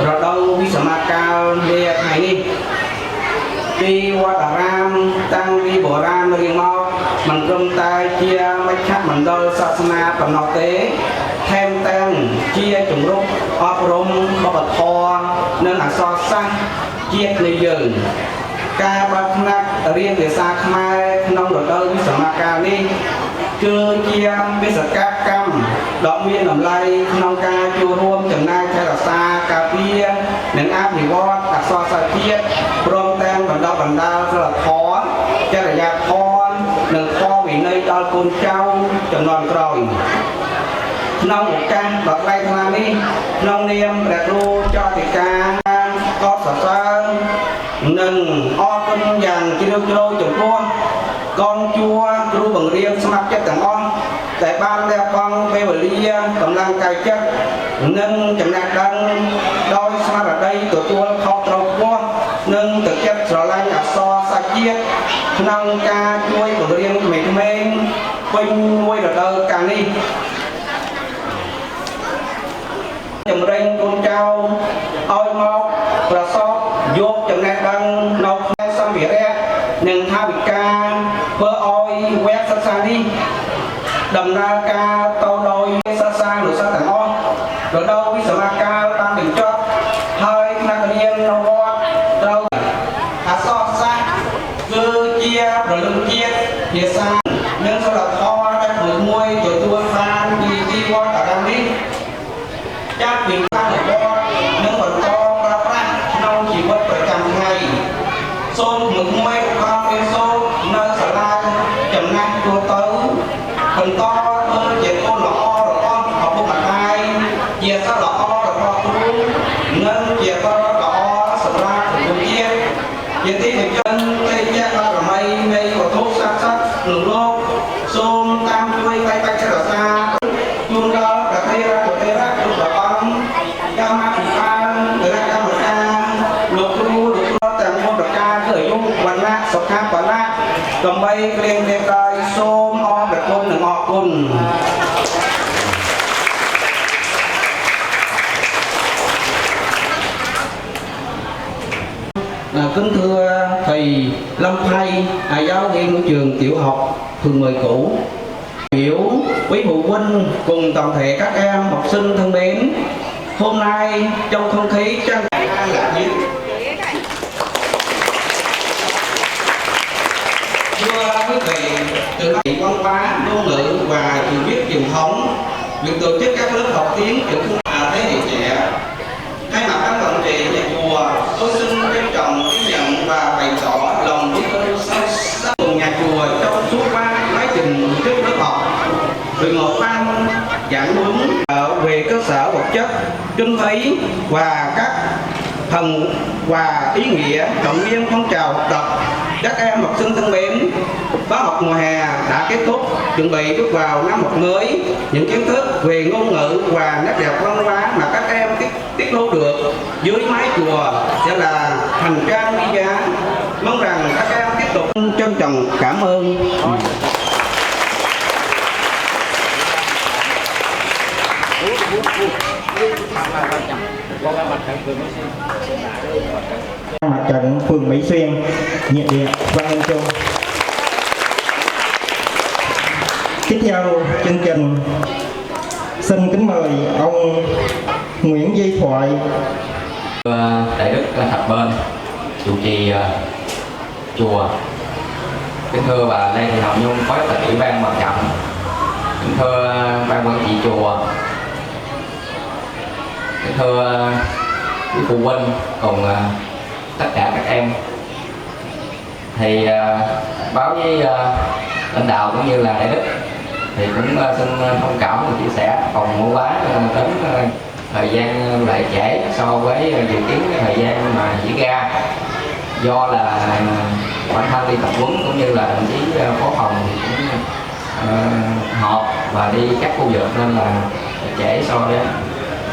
រដូវវិសាមកាលនាថ្ងៃនេះទីវត្តអារាមតាំងពីបុរាណរៀងមកមិនត្រឹមតែជាមជ្ឈមណ្ឌលសាសនាប៉ុណ្ណោះទេថែមទាំងជាជំរុញអប់រំវប្បធម៌និងអក្សរសាស្ត្រជាតិនៃយើងការបើកផ្នែករៀនភាសាខ្មែរក្នុងរដូវវិសាមកាលនេះគឺជាបេសកកម្មដ៏មានតម្លៃក្នុងការចូលរួមចំណែកថែរក្សាការពារនិងអភិវឌ្ឍអក្សរសាស្ត្រជាតិព្រមទាំងបណ្ដុះបណ្ដាលសិលធម៌ចរិយាធម៌និងធម៌វិន័យដល់កូនចៅជំនាន់ក្រោយក្នុងឱកាសដ៏ថ្លៃថ្លានេះក្នុងនាមព្រះគ្រូចៅអធិការអបសរសើរនិងអរគុណយ៉ាងជ្រាលជ្រៅចំពោះកងជួរគ្រូបង្រៀនស្ម័គ្រចិត្តទាំងអស់ដែលបានលះបង់ពេលវេលាកម្លាំងកាយចិត្តនិងចំណេះដឹងដោយស្មារតីទទួលខុសត្រូវខ្ពស់និងទឹកចិត្តស្រឡាញ់អក្សរសាស្ត្រជាតិក្នុងការជួយបង្រៀនក្មេងៗពេញមួយរដូវកាលនេះចម្រាញ់កូនចៅឲ្យមកប្រសពយកចំណេះដឹងនៅផ្នែកសម្ភារៈនិងថាវិការធ្វើឲ្យវគ្គសិក្សានេះដំណើរការទៅដោយសិក្សានុសិស្សទាំងអស់រដូវវិសាមកាលបានបញ្ចប់ហើយថ្នាក់រៀននៅវត្តត្រូវអក្សរសាស្ត្រគឺជាប្រលឹងជាតិភាសានិងសិលធម៌ដែលមួយទទួលបានពីទីវត្តអារាមនេះចាប់ពីការអនុវត្តនិងបន្តប្រើប្រាស់ក្នុងជីវិតប្រចាំថ្ងៃសូមមួយបានរៀនសូត្រនៅសាលាចំណាស់ទូទៅបន្តធ្វើជាកូនល្អរបស់ឪពុកម្ដាយជាសិស្សល្អរបស់គ្រូនិងជាកូនល្អសម្រាប់សង្គមជាតិជាទីបញ្ចប់ទេវៈបារមីនៃវត្ថុស័ក្តិសិទ្ធិក្នុងលោកសូមតាមជួយបេក្ខជនរក្សាជូនដល់ប្រទេសរដ្ឋគ្រប់ព្រះអង្គកម្មភិបាលគណៈកម្មការលោកគ្រូទាំង4ប្រការគឺអាយុវណ្ណៈសុខៈបណៈដើម្បីក្រៀង tay xôm o bạch côn là ngọ côn. Kính thưa thầy Lâm Phay, giáo viên của trường tiểu học Phường 10 cũ, biểu quý phụ huynh cùng toàn thể các em học sinh thân mến, hôm nay trong không khí trang là nhiệt. Thưa quý vị, từ văn hóa, ngôn ngữ và truyền viết truyền thống, việc tổ chức các lớp học tiếng trường không thế hệ trẻ. Thay mặt các quản trị nhà chùa, tôi xin trân trọng ghi nhận và bày tỏ lòng biết ơn sâu sắc cùng nhà chùa trong suốt quá trình trước lớp học. Đội ngũ ban giảng huấn về cơ sở vật chất, kinh phí và các phần và ý nghĩa động viên phong trào học tập. Các em học sinh thân mến, khóa học mùa hè đã kết thúc, chuẩn bị bước vào năm học mới. Những kiến thức về ngôn ngữ và nét đẹp văn hóa mà các em tiết lộ được dưới mái chùa sẽ là hành trang quý giá. Mong rằng các em tiếp tục trân trọng cảm ơn. Mặt trận phường Mỹ Xuyên, nhiệt liệt vang lên chung. Tiếp theo chương trình, xin kính mời ông Nguyễn Duy Thoại, Đại đức Thạch Bên, chủ trì chùa. Kính thưa bà Lê Thị Hồng Nhung, phó chủ tịch ủy ban mặt trận. Kính thưa ban quản trị chùa. Kính thưa quý phụ huynh cùng tất cả các em. Thì báo với lãnh đạo cũng như là đại đức thì cũng xin thông cảm và chia sẻ phòng mẫu quá đến thời gian lại trễ so với dự kiến cái thời gian mà diễn ra, do là bản thân đi tập huấn cũng như là đồng chí phó phòng thì cũng họp và đi các khu vực nên là trễ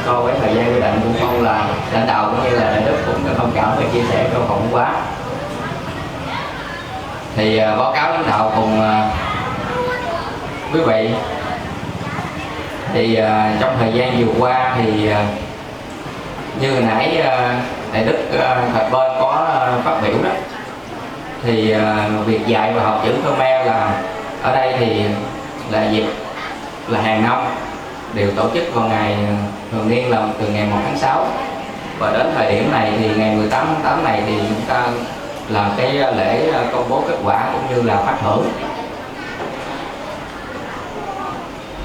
so với thời gian quy định. Cũng mong là lãnh đạo cũng như là đại đức cũng thông cảm và chia sẻ cho phòng quá. Thì báo cáo lãnh đạo cùng quý vị, thì trong thời gian vừa qua thì như hồi nãy đại đức Thạch Bên có phát biểu đó, thì việc dạy và học chữ Khmer là ở đây thì là dịp là hàng năm đều tổ chức vào ngày thường niên là từ ngày 1 tháng 6, và đến thời điểm này thì ngày 18 tháng 8 này thì chúng ta làm cái lễ công bố kết quả cũng như là phát thưởng.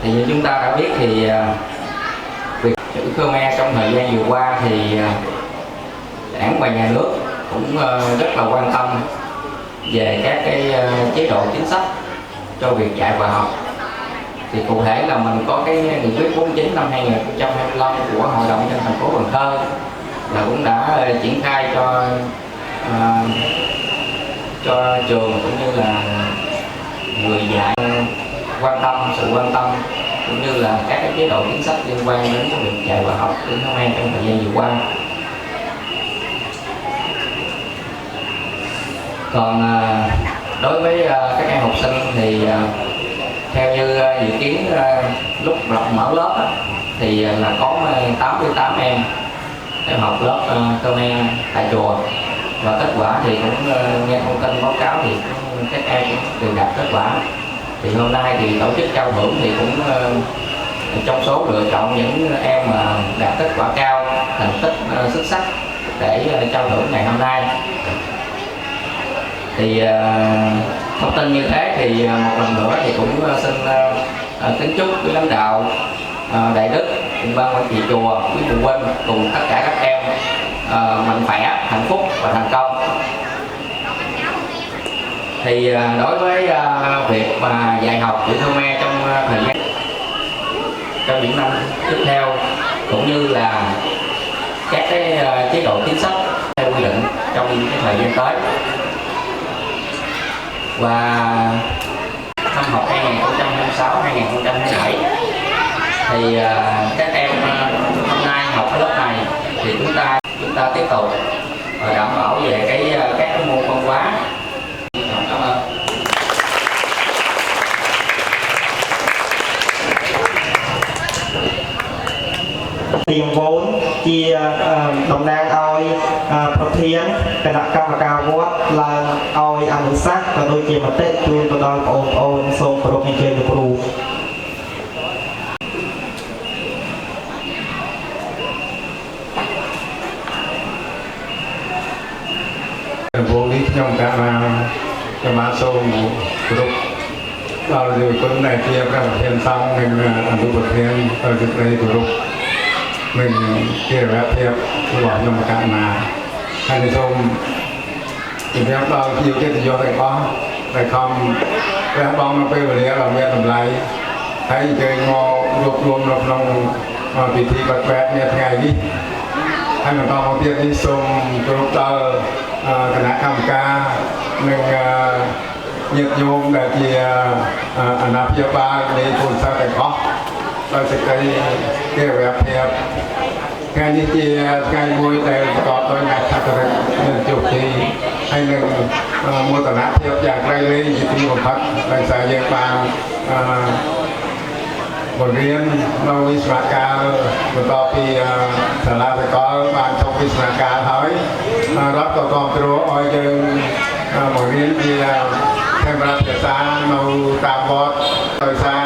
Thì như chúng ta đã biết thì việc chữ Khmer trong thời gian vừa qua thì Đảng và Nhà nước cũng rất là quan tâm về các cái chế độ chính sách cho việc dạy và học. Thì cụ thể là mình có cái nghị quyết 49 năm 2025 của Hội đồng nhân dân thành phố Cần Thơ là cũng đã triển khai cho trường cũng như là người dạy sự quan tâm cũng như là các cái chế độ chính sách liên quan đến cái việc dạy và học chữ Khmer trong thời gian vừa qua. Còn đối với các em học sinh thì theo như dự kiến lúc mở lớp thì là có 88 em theo học lớp Khmer tại chùa, và kết quả thì cũng nghe thông tin báo cáo thì các em cũng đều đạt kết quả. Thì hôm nay thì tổ chức trao thưởng thì cũng trong số lựa chọn những em mà đạt kết quả cao, thành tích xuất sắc để trao thưởng ngày hôm nay. Thì thông tin như thế thì một lần nữa thì cũng xin kính chúc quý lãnh đạo, đại đức, cùng ban quản trị chùa, quý phụ huynh cùng tất cả các em mạnh khỏe, hạnh phúc và thành công. Thì đối với việc mà dạy học chữ Khmer trong thời gian trong những năm tiếp theo cũng như là các cái chế độ chính sách theo quy định trong cái thời gian tới, và năm học 2026-2027 thì các em hôm nay học cái lớp này thì chúng ta tiếp tục đảm bảo về các cái môn văn hóa. Cảm ơn. ពីវូនជាតំណាងឲ្យប្រធានគណៈកម្មការវត្តឡើងឲ្យអនុសាសន៍ក៏ដូចជាមតិជូនទៅដល់បងប្អូនសូមគោរពអញ្ជើញលោកគ្រូ ដំបូងនេះខ្ញុំតាមសូមគ្រប់ដល់យុវជនដែលជាប្រធានសង្ឃនិងអនុប្រធានទៅជម្រាបគោរពនិងជារយៈភាពរបស់ខ្ញុំតាមហើយសូមជម្រាបដល់ជាកិត្តិយសទាំងអស់ដែលខំព្រះបងនៅពេលវេលាដ៏មានតម្លៃហើយអញ្ជើញមករួបរวมនៅក្នុងពិធីបិទបែបនាថ្ងៃនេះហើយបន្តមកទៀតនេះសូមគោរពដល់ គណៈកម្មការនិងញាតិញោមដែលជាអាណាព្យាបាលនៃពលរដ្ឋទាំងអស់ដោយសេចក្តីគេរយៈភាពថ្ងៃនេះជាថ្ងៃមួយដែលប្រកបដោយអ្នកសក្ការៈនិងជោគជ័យហើយនឹងមោទនភាពយ៉ាងក្រៃលែងជាទីបំផុតដោយសារយើងបានបង្រៀននៅវិស្វការបន្ទាប់ពីសាលាសកលបានចប់វិស្វការហើយរដ្ឋក៏គ្រប់គ្រងឲ្យយើងបង្រៀនជាខេមរៈភាសានៅតាមវត្តដោយសារ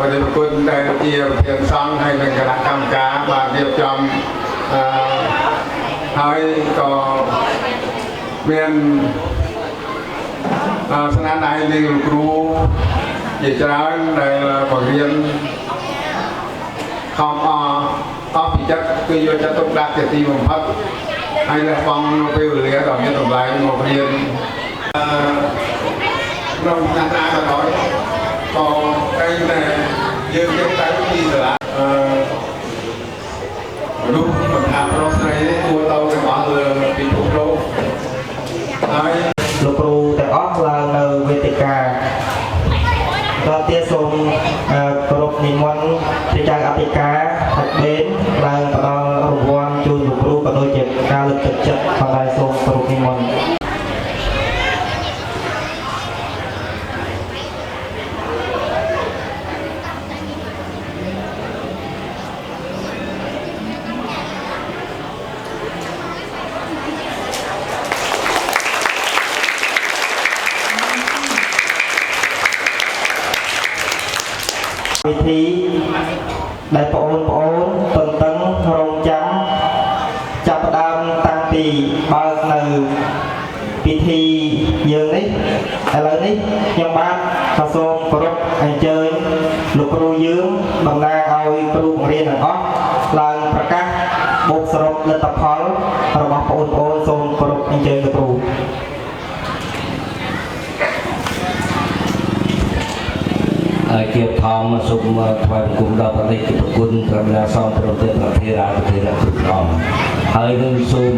វិទ្យាគុណដែលជាប្រធានសង្ឃហើយនិងគណៈកម្មការបានរៀបចំហើយក៏មានស្នាដៃនៃលោកគ្រូ ជាច្រើនដែលបង្រៀនខំអស់ពីចិត្តគឺយកចិត្តទុកដាក់ជាទីបំផុតហើយលះបង់ពេលវេលាដ៏មានតម្លៃមករៀនក្នុងឋានៈក៏ដោយក៏តែតែយើងយកតែពីសាលារូបមិនថាប្រុសស្រីគួរទៅទាំងអស់លើពិភពលោកហើយលោកគ្រូទាំងអស់ឡើងនៅវេទិកា តើទៀតសូមគោរពនិមន្តព្រះចៅអធិការថាច់បេនឡើងផ្ដល់រង្វាន់ជូនលោកគ្រូក៏ដូចជាការលើកទឹកចិត្តផងដែរសូមគោរពនិមន្ត ពិធីដែលបងប្អូនតន្ទឹងរង់ចាំចាប់ផ្ដើមតាំងពីបើកនៅពិធីយើងនេះឥឡូវនេះខ្ញុំបាទក៏សូមគោរពអញ្ជើញលោកគ្រូយើងតំណាងឲ្យគ្រូបង្រៀនទាំងអស់ឡើងប្រកាសបូកសរុបលទ្ធផលរបស់បងប្អូនសូមគោរពអញ្ជើញលោកគ្រូ ជាធម្មសូមថ្វាយបង្គំដល់ព្រះរាជប្រគុណព្រះបិតាសង្ឃប្រទេសប្រធារាធិរាជគ្រប់អង្គហើយនឹងសូម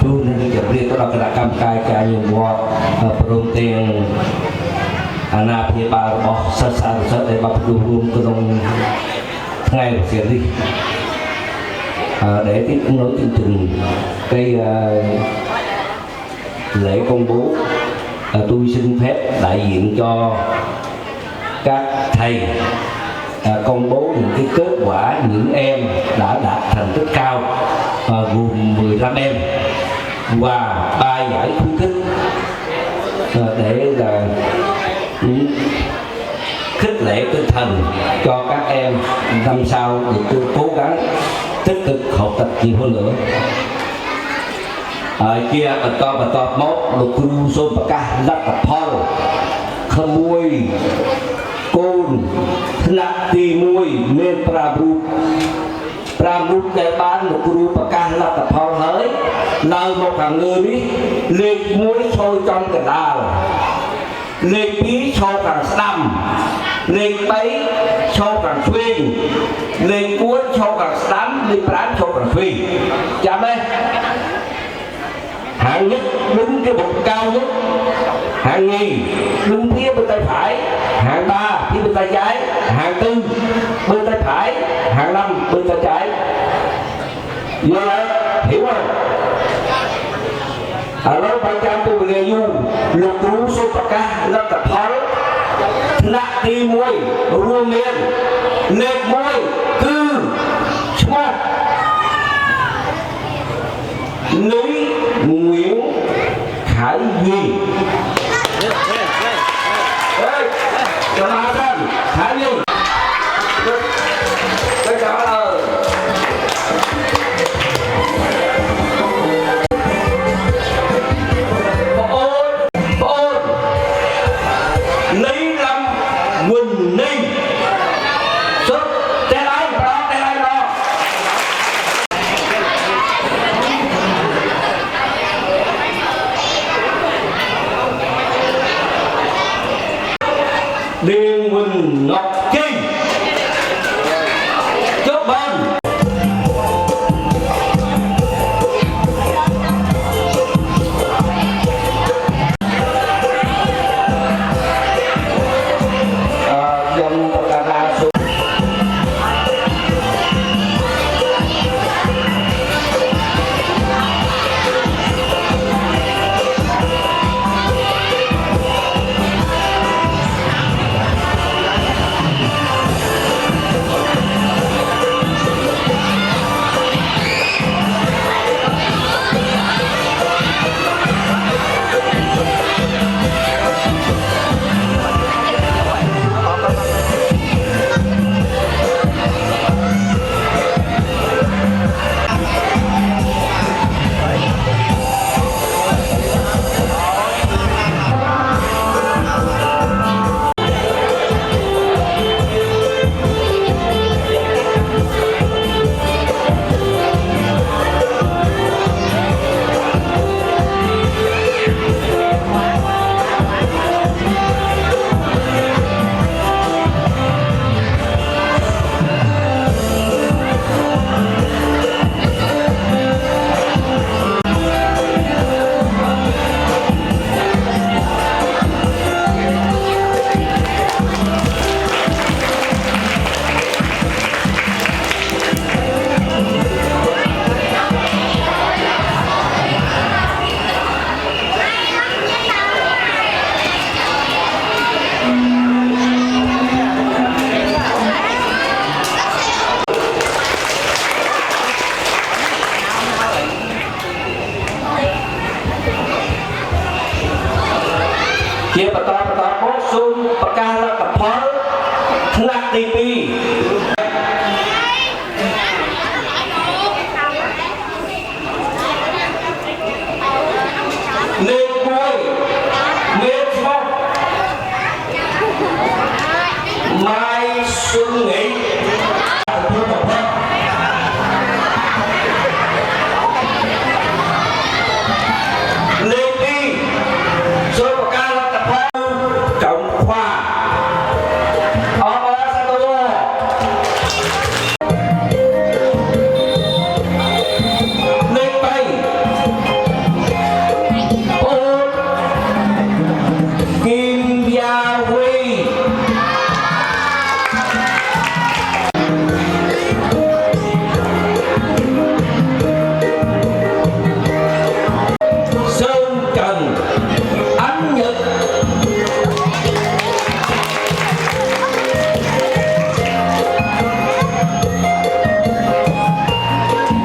ទូលនឹងជម្រាបដល់គណៈកម្មការការញោមវត្តព្រមទាំងអាណាព្យាបាលរបស់សិស្សសាស្ត្រដែលបានចូលរួមក្នុងថ្ងៃវិសាខនេះđể tiếp nối chương trình cái lễ công bố tôi xin phép đại diện cho các thầy công bố những cái kết quả những em đã đạt thành tích cao gồm 15 em và 3 giải khuyến khích để là khích lệ tinh thần cho các em năm sau được cố gắng tích cực học tập nhiều hơn nữa. ជាបន្តមកលោកគ្រូសូមប្រកាសលទ្ធផលក្មួយកូនថ្នាក់ទី1មាន5រូបដែលបានលោកគ្រូប្រកាសលទ្ធផលហើយនៅមកខាងលើនេះលេខ1ឈរចំកណ្ដាលលេខ2ឈរខាងស្ដាំលេខ3ឈរខាងឆ្វេងលេខ4ឈរខាងស្ដាំលេខ5ឈរខាងឆ្វេងចាំទេ hạng nhất đứng cái bục cao nhất, hạng nhì đứng phía bên tay phải, hạng 3 phía bên tay trái, hạng 4 bên tay phải, hạng 5 bên tay trái. Vô lại, hiểu không? Nói bạn trăm tôi về du lục rú số tất cả rất là khó nặng đi muối rùa miền nếp muối cư Lý Nguyễn Khải Duy. Cho ba thân Khải Duy. Tôi trả lời Ôn Lý Lâm Quỳnh Ninh. Xuất tên anh đó, tên anh đó. Điền Quỳnh Ngọc Trinh. Chúc mừng. Dân tất cả đa sốជាបន្តមកសូមប្រកាសលទ្ធផលថ្នាក់ទី2លេខ1មេឈ្មោះម៉ៃស៊ុនងីលេខ2សូមប្រកាសលទ្ធផលtrọng khoa lên bay Ôn Kim Gia Huy. Sơn Trần Ánh Nhật.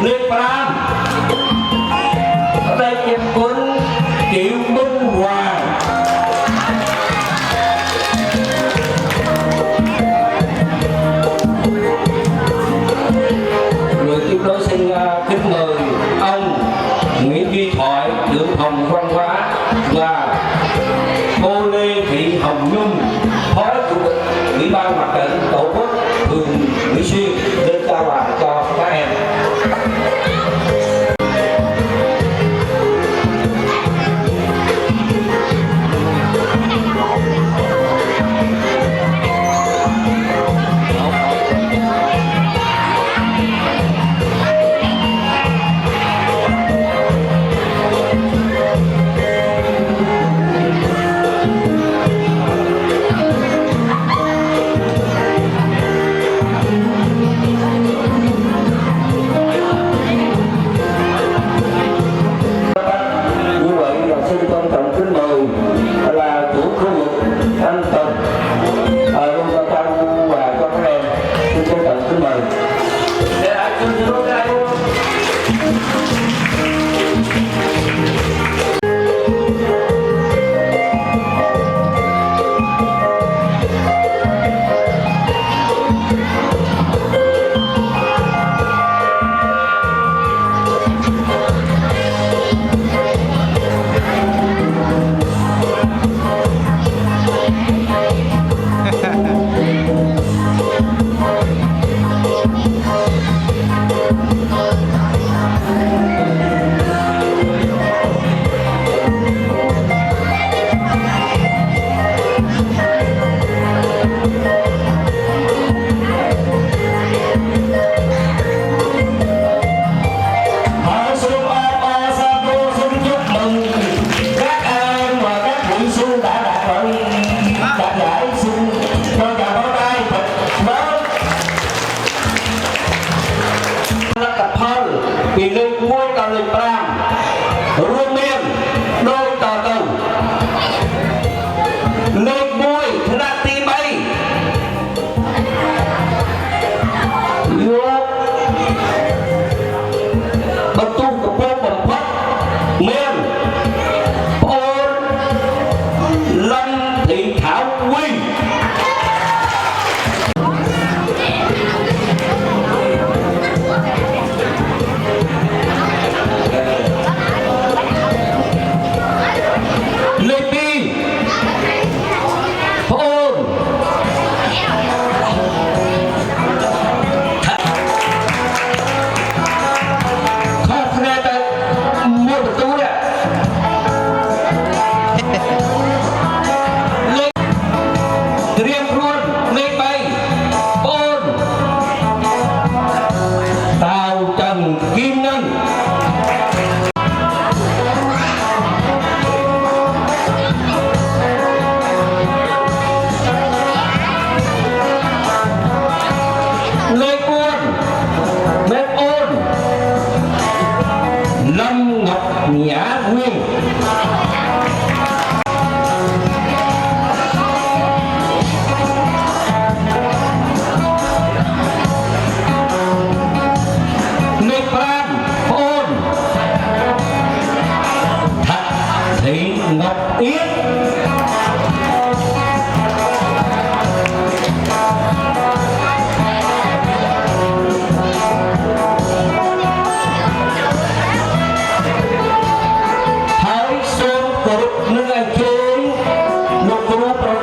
Lên Pram ở đây em quân Triệu Minh Hoàng. Người tiếp nối xin kính mời ông Nguyễn Duy Thoại, trưởng phòng văn hóa, và cô Lê Thị Hồng Nhung, phó chủ tịch Ủy ban Mặt trận Tổ quốc phường Mỹ Xuyên, lên trao quà cho các em.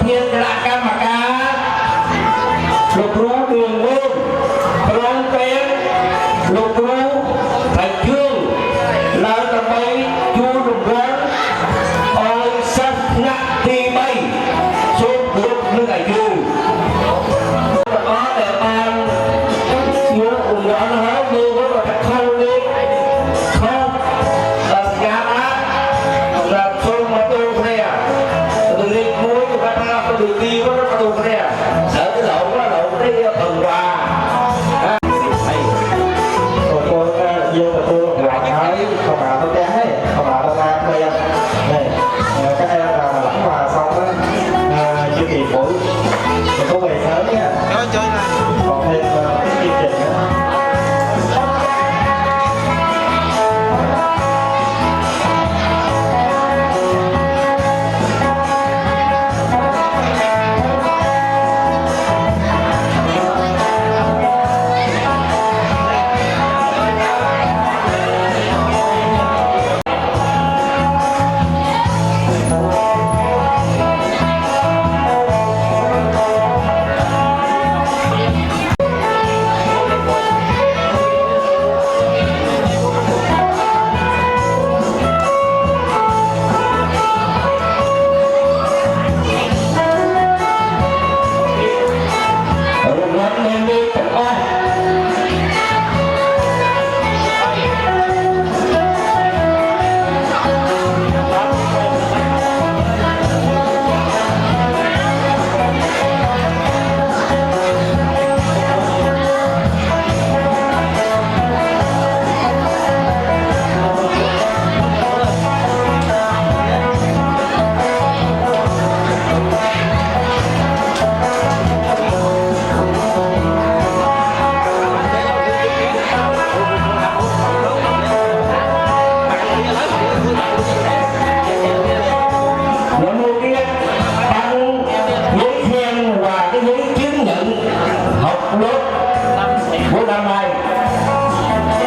ធានគណៈកម្មការលោកគ្រូឌឿងវឿនព្រមទាំងលោកគ្រូតែជឿងឡើងដើម្បីជួលរង្វាន់ឲ្យសិស្សថ្នាក់ទី3សូមគោរពនឹងអាយុទាំងអស់ដែលបានជួលរង្វាន់ហើយមើលថាខុសលេខខុសសញ្ញាបត្រសម្រាប់សូមមកទូគ្នាទៅលេខ1ទៅដល់ទៅទី2ទៅទូគ្នាហើយទៅឡងទេបង្វ៉ាហើយបងប្អូនយើងទទួលរង្វាន់ហើយเข้ามาទៅផ្ទះហើយเข้ามาដល់ណាទៅនេះcác em là lãnh quà xong đó chưa kịp buổi thì có về sớm nha còn thêm cái chương trình nữa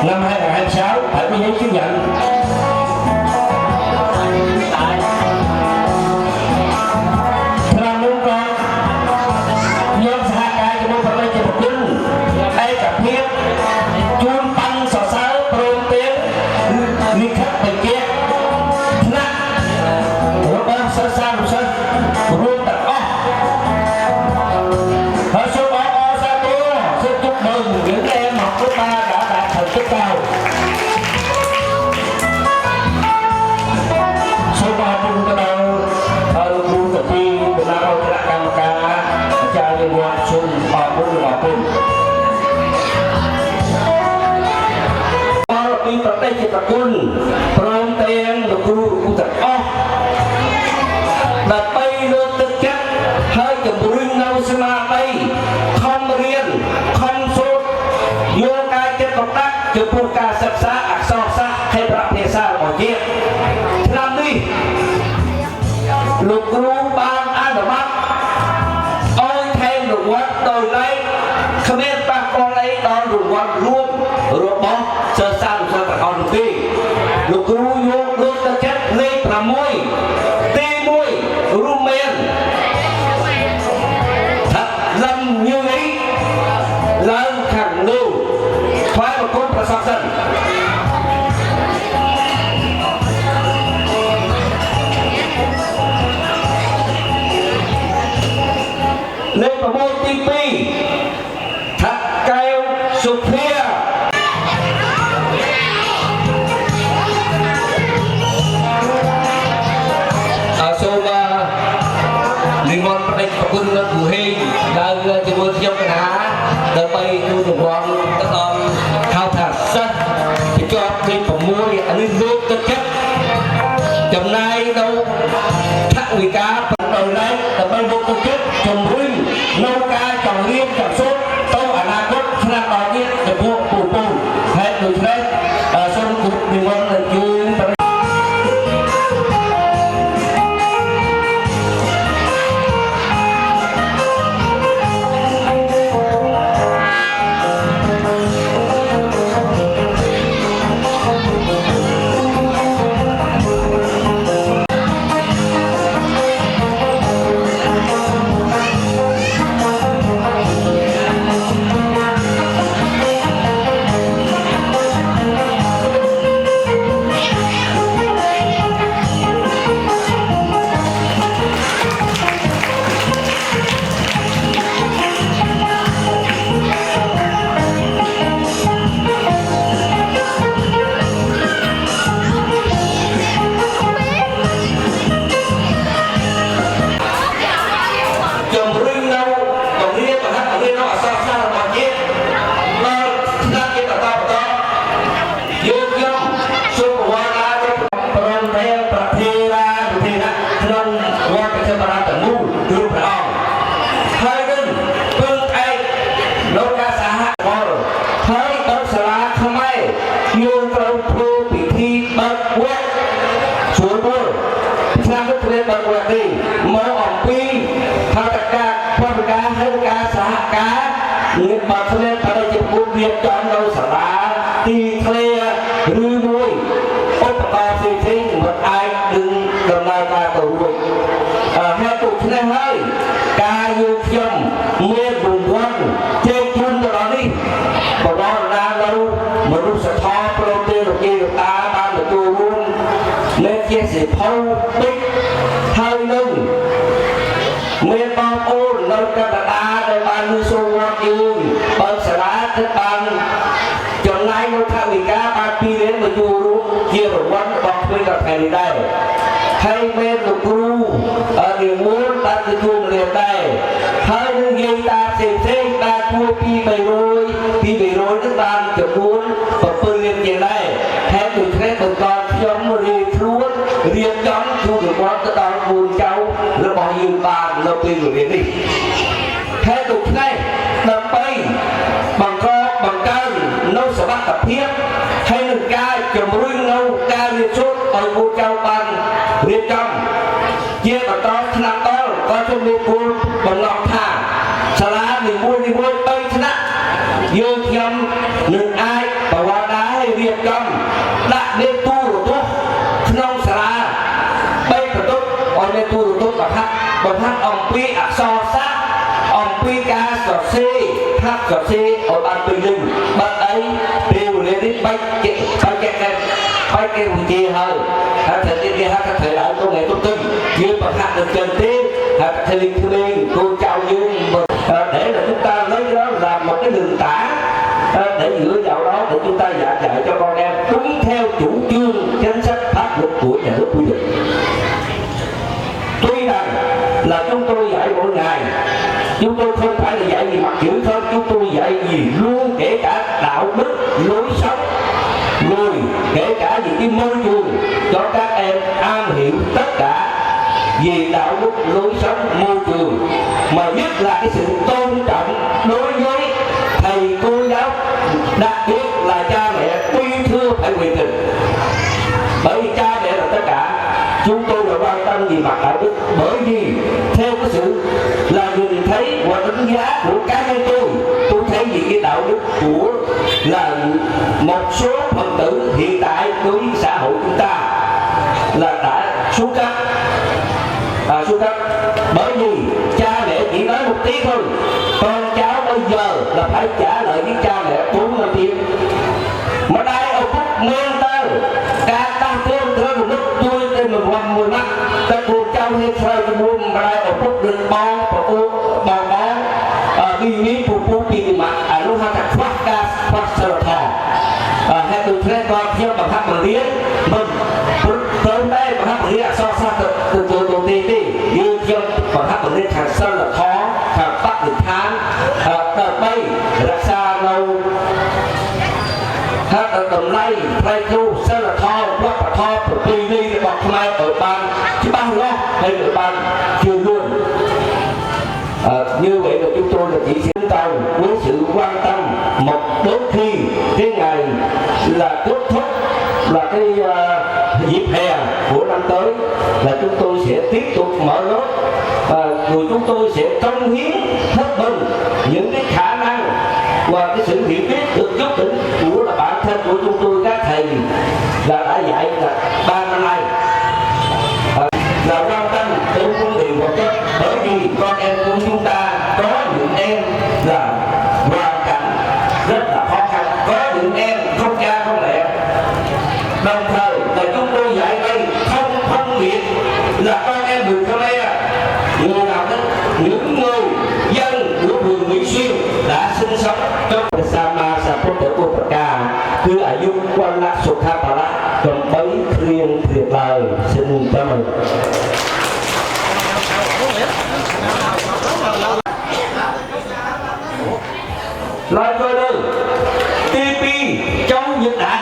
năm 2026 phải có giấy chứng nhận năm đúng con nhóm xã cái cho môn phải một quân ai cặp thiết chuông tăng sọ sáo prôn tiếng đi khách bệnh kia nặng của ba sơ sa một sơ luôn đặt óc ở số ba o sa tua xin chúc mừng những em học lớp 3 đã đạt thành tích cao. Số 3 trung tâm khu tập thi của Nam Âu Lạc Cam Ca cha liên quan xuân họ cũng là cùngปีประเทศจิตรกุลพร้อมเตียงลูกครูอุตสาหดับไปเลือกตึกแก๊สให้กับบุญเงาสมาธิคอมเรียนคอมสูตรโยกายเจ็บกับตักจะพูดการศึกษาอักษรศาสตร์ให้ประเทศชาติของเจี๊ยบทำนี้ลูกครูบางอันดับอ้อยแทนลูกวัดโดยไรขมิ้นปากกอไรตอนลูกวัดรวมบอสเสร้างสร้างออนตีลูกครูโยกลูกตะเก็บเล่ประมวยตีมวยรูเมนถ้าลำnhư ấy lần khẳng lưu phải một conประสาทสันเล่ประมวยตีปีถักแก้วสุเพียนิมนต์ประเด็นประคุณผู้เฮงได้จะบวชยกนาเดินไปดูหลวงพ่อตอนข้าวถัดซัดที่จอดที่ผมมวยอันนี้ลูกตะเก็บจำนายเราทักวิกาปันโดยไรแต่ไปลูกตะเก็บจมรุ่งโนกาจ่อเรียนจับซุดโตอนาคตขนาดต่อนี้จะพวกปู่ปู่ให้ดูใช่ส้มกุดนิมนต์ยืน nghiệp bạc lên tại đây chụp buôn việc cho anh đâu xả đá ti thuê rư nuôi ốp ba phi phi một ai đừng đồng nào ta tổ đội hai cục này hơi ca yêu chồng mê buồn quan chơi chung cho nó đi và đó ra đâu mà lúc sẽ thọ protein được kia được ta ban được chua luôn nên chia sẻ phâu bích hơi nâng mê bao ô nâng ca đá để ban như xô ngọt dương bớt sẽ đá thích ban chọn ngay nó thao vì cá ban pi đến mà chua luôn chia rồi quán bọc với cả thầy đi đây hay mê được ru ở điều muốn ta tự chuông liền đây hơi như gây ta xem thế ta chua pi bày rồi nước ban chọn muốn và phương liền về đây theo từ thế từ con giống riêng luôn riêng chóng chua được quán tới đó buồn cháu nó bỏ dương bàn nó pi rồi liền đi theo từ này đập bay bằng co bằng cân nó sẽ bắt tập thiết hay là ca chồng riêng nâu ca liên suốt ở cô châu bằng liên trong chia bằng to năm to có cho mình cô bằng ngọc thả xà lá mình mua bay thế nào dương nhầm đừng ai và qua đá hay liên trong đã nên tu rồi tốt không xà lá bay phải tốt còn nên tu rồi tốt bằng hát ông pi ạ so sát ông pi ca sọ xê hát sọ xê ở bàn tùy linh bàn ấy đều lên đến bay cái vùng chia hơi hát thời tiết kia hát các thời đại công nghệ tốt tinh như bằng hát được chân tiên hát thời linh thư liên cô chào dương để là chúng ta lấy đó làm một cái đường tả để dựa vào đó để chúng ta giảng dạy cho con em đúng theo chủ trương chính sách pháp luật của nhà nước quy định. Tuy rằng là chúng tôi dạy mỗi ngày chúng tôi không phải là dạy gì mặt chữ thôi, chúng tôi dạy gì luôn kể cả đạo đức lối sống rồi kể cả những cái môi trường cho các em am hiểu tất cả về đạo đức lối sống môi trường mà nhất là cái sự tôn trọng đối với thầy cô giáo, đặc biệt là cha mẹ quy thưa phải quyền tình, bởi vì cha mẹ là tất cả. Chúng tôi là quan tâm về mặt đạo đức bởi vì theo cái sự là nhìn thấy và đánh giá của cá nhân tôi thấy gì cái đạo đức của là một số phần tử hiện tại đối với xã hội chúng ta là đã xuống cấp bởi vì cha mẹ chỉ nói một tí thôi, con cháu bây giờ là phải trả lời với cha mẹ 4 năm tiếng mà đây ông Phúc men tơ cả tăng thêm rồi lúc tôi trên mình hoang mùi mắt ta buồn cháu hết xoay cho buồn mà đây ông Phúc được bó đi miếng phụ đi mặt lúc hai thằng phát sơ thò hay từ thế con theo bằng hát bằng tiếng mình tới đây bằng hát bằng tiếng so xa từ đầu tiên đi như theo bằng hát bằng tiếng thằng sơ là khó thằng bắt được tháng tờ bay là xa lâu hát ở tầm nay thay thu sơ là thò bắt và thò từ đi để bọc mai ở ban chứ ban lo hay ở ban chưa luôn. Như vậy là chúng tôi là chỉ xin tàu với sự quan tâm một đôi khi cái ngày là kết thúc là cái dịp hè của năm tới là chúng tôi sẽ tiếp tục mở lớp rồi chúng tôi sẽ cống hiến hết mình những cái khả năng và cái sự hiểu biết được giúp đỡ của là bản thân của chúng tôi các thầy là đã dạy là 3 năm nay là quan tâm đến vấn đề vật chất bởi vì con em của chúng ta có những em là hoàn cảnh rất là khó khăn, có những em không cha không mẹ, đồng thời là chúng tôi dạy đây không phân biệt là con em người Khmer người nào đó, những người dân của phường Mỹ Xuyên đã sinh sống trong Sama Sapotepaka cứ ở dung quan lạc Sukapala cầm bấy riêng tuyệt lời xin cảm ơn. Nói coi đơn TP trong Nhật Bản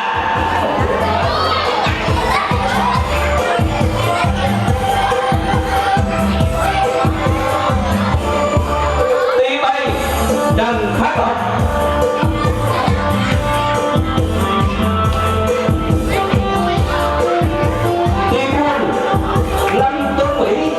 TP Trần Phát Lộc Lâm Tuấn Mỹ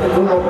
ទៅគោរព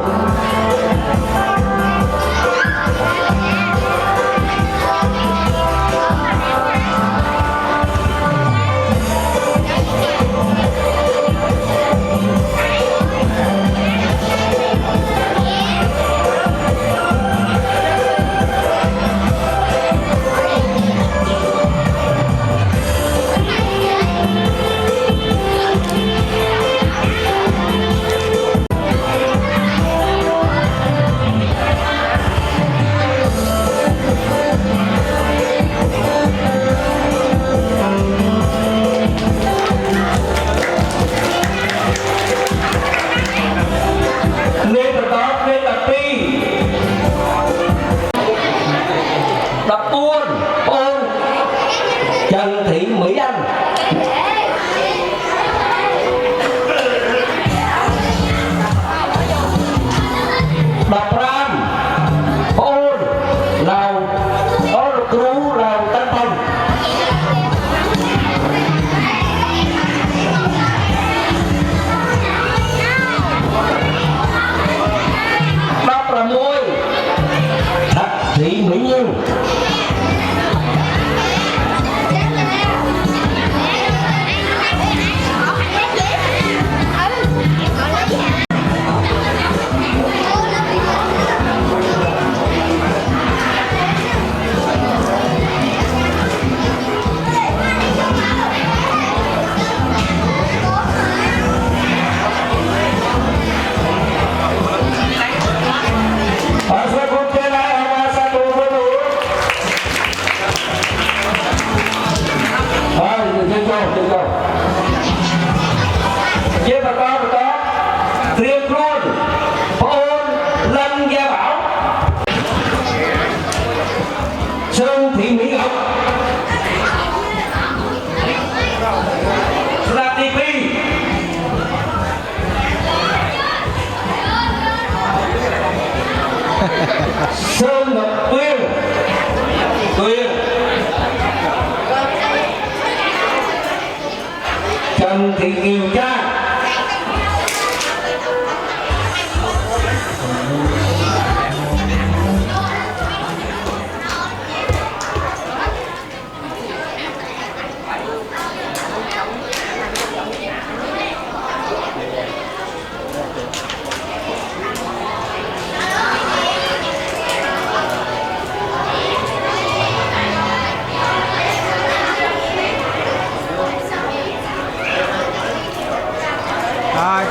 Trần Thị Mỹ Anh Đập Ram Ôn Lào Ôn Cú Lào Tân Thành Đập là môi Thật Thị Mỹ Như Sơn Thị Mỹ Ngọc Là TV Sơn Ngọc Tuyên Trần Thị Kiều Trang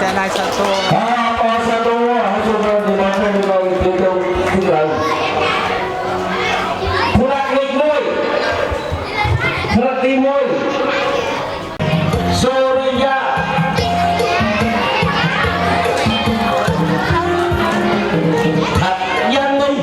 Tên này satu. Satu, hasil di mana kalau itu lần. Pulang môi, pulang môi, Surya. Thật nhân minh.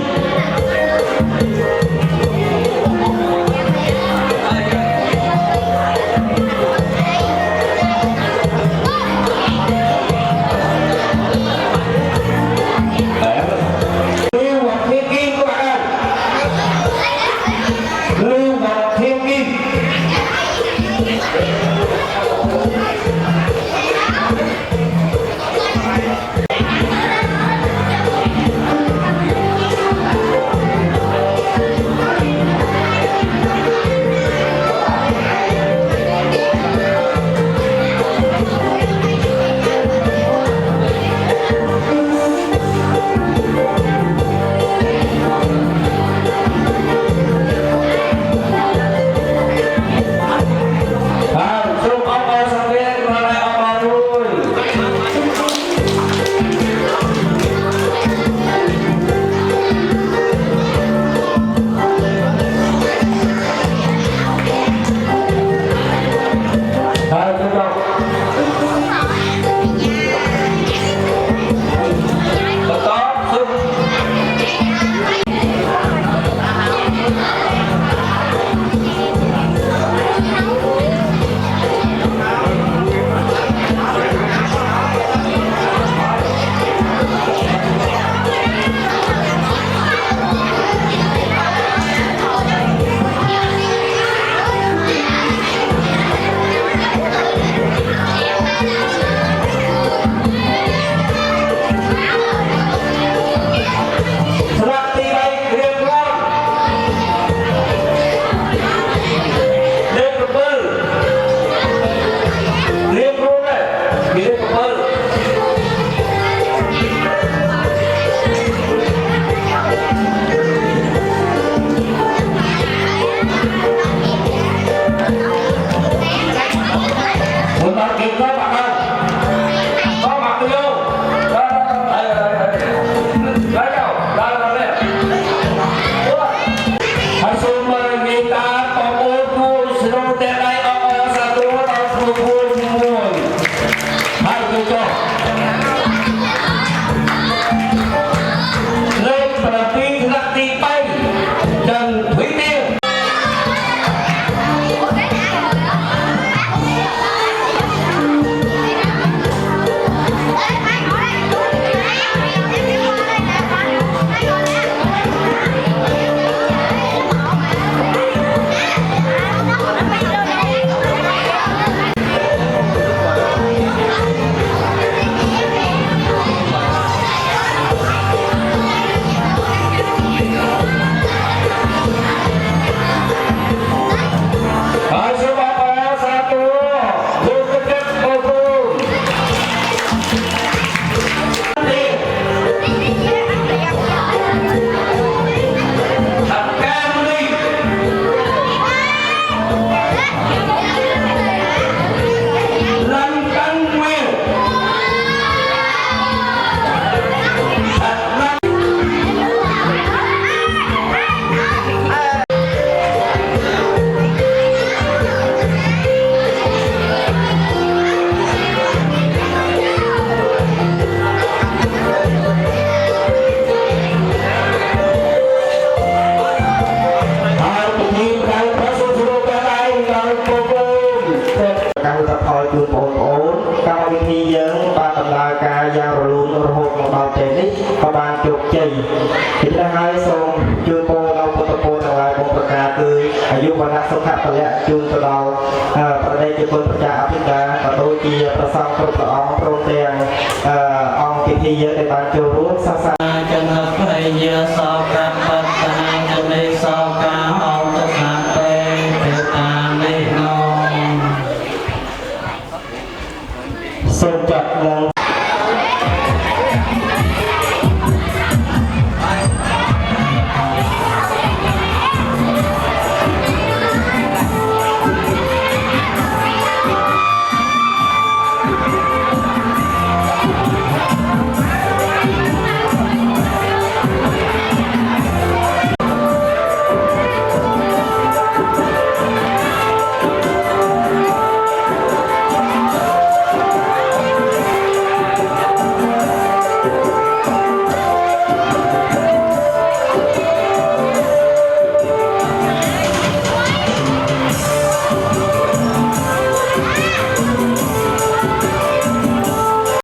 នេះក៏បានជោគជ័យពីនេះហើយសូមជួយពរដល់ពុទ្ធពលទាំងឡាយបងប្រការគឺអាយុវណ្ណៈសុខៈពលៈជូនទៅដល់ប្រដេជគុណប្រជាអភិការក៏ដូចជាប្រសង់គ្រប់ព្រះអង្គព្រមទាំងអង្គពិធីយើងដែលបានចូលរួមសាសនា ចន្ទភ័យស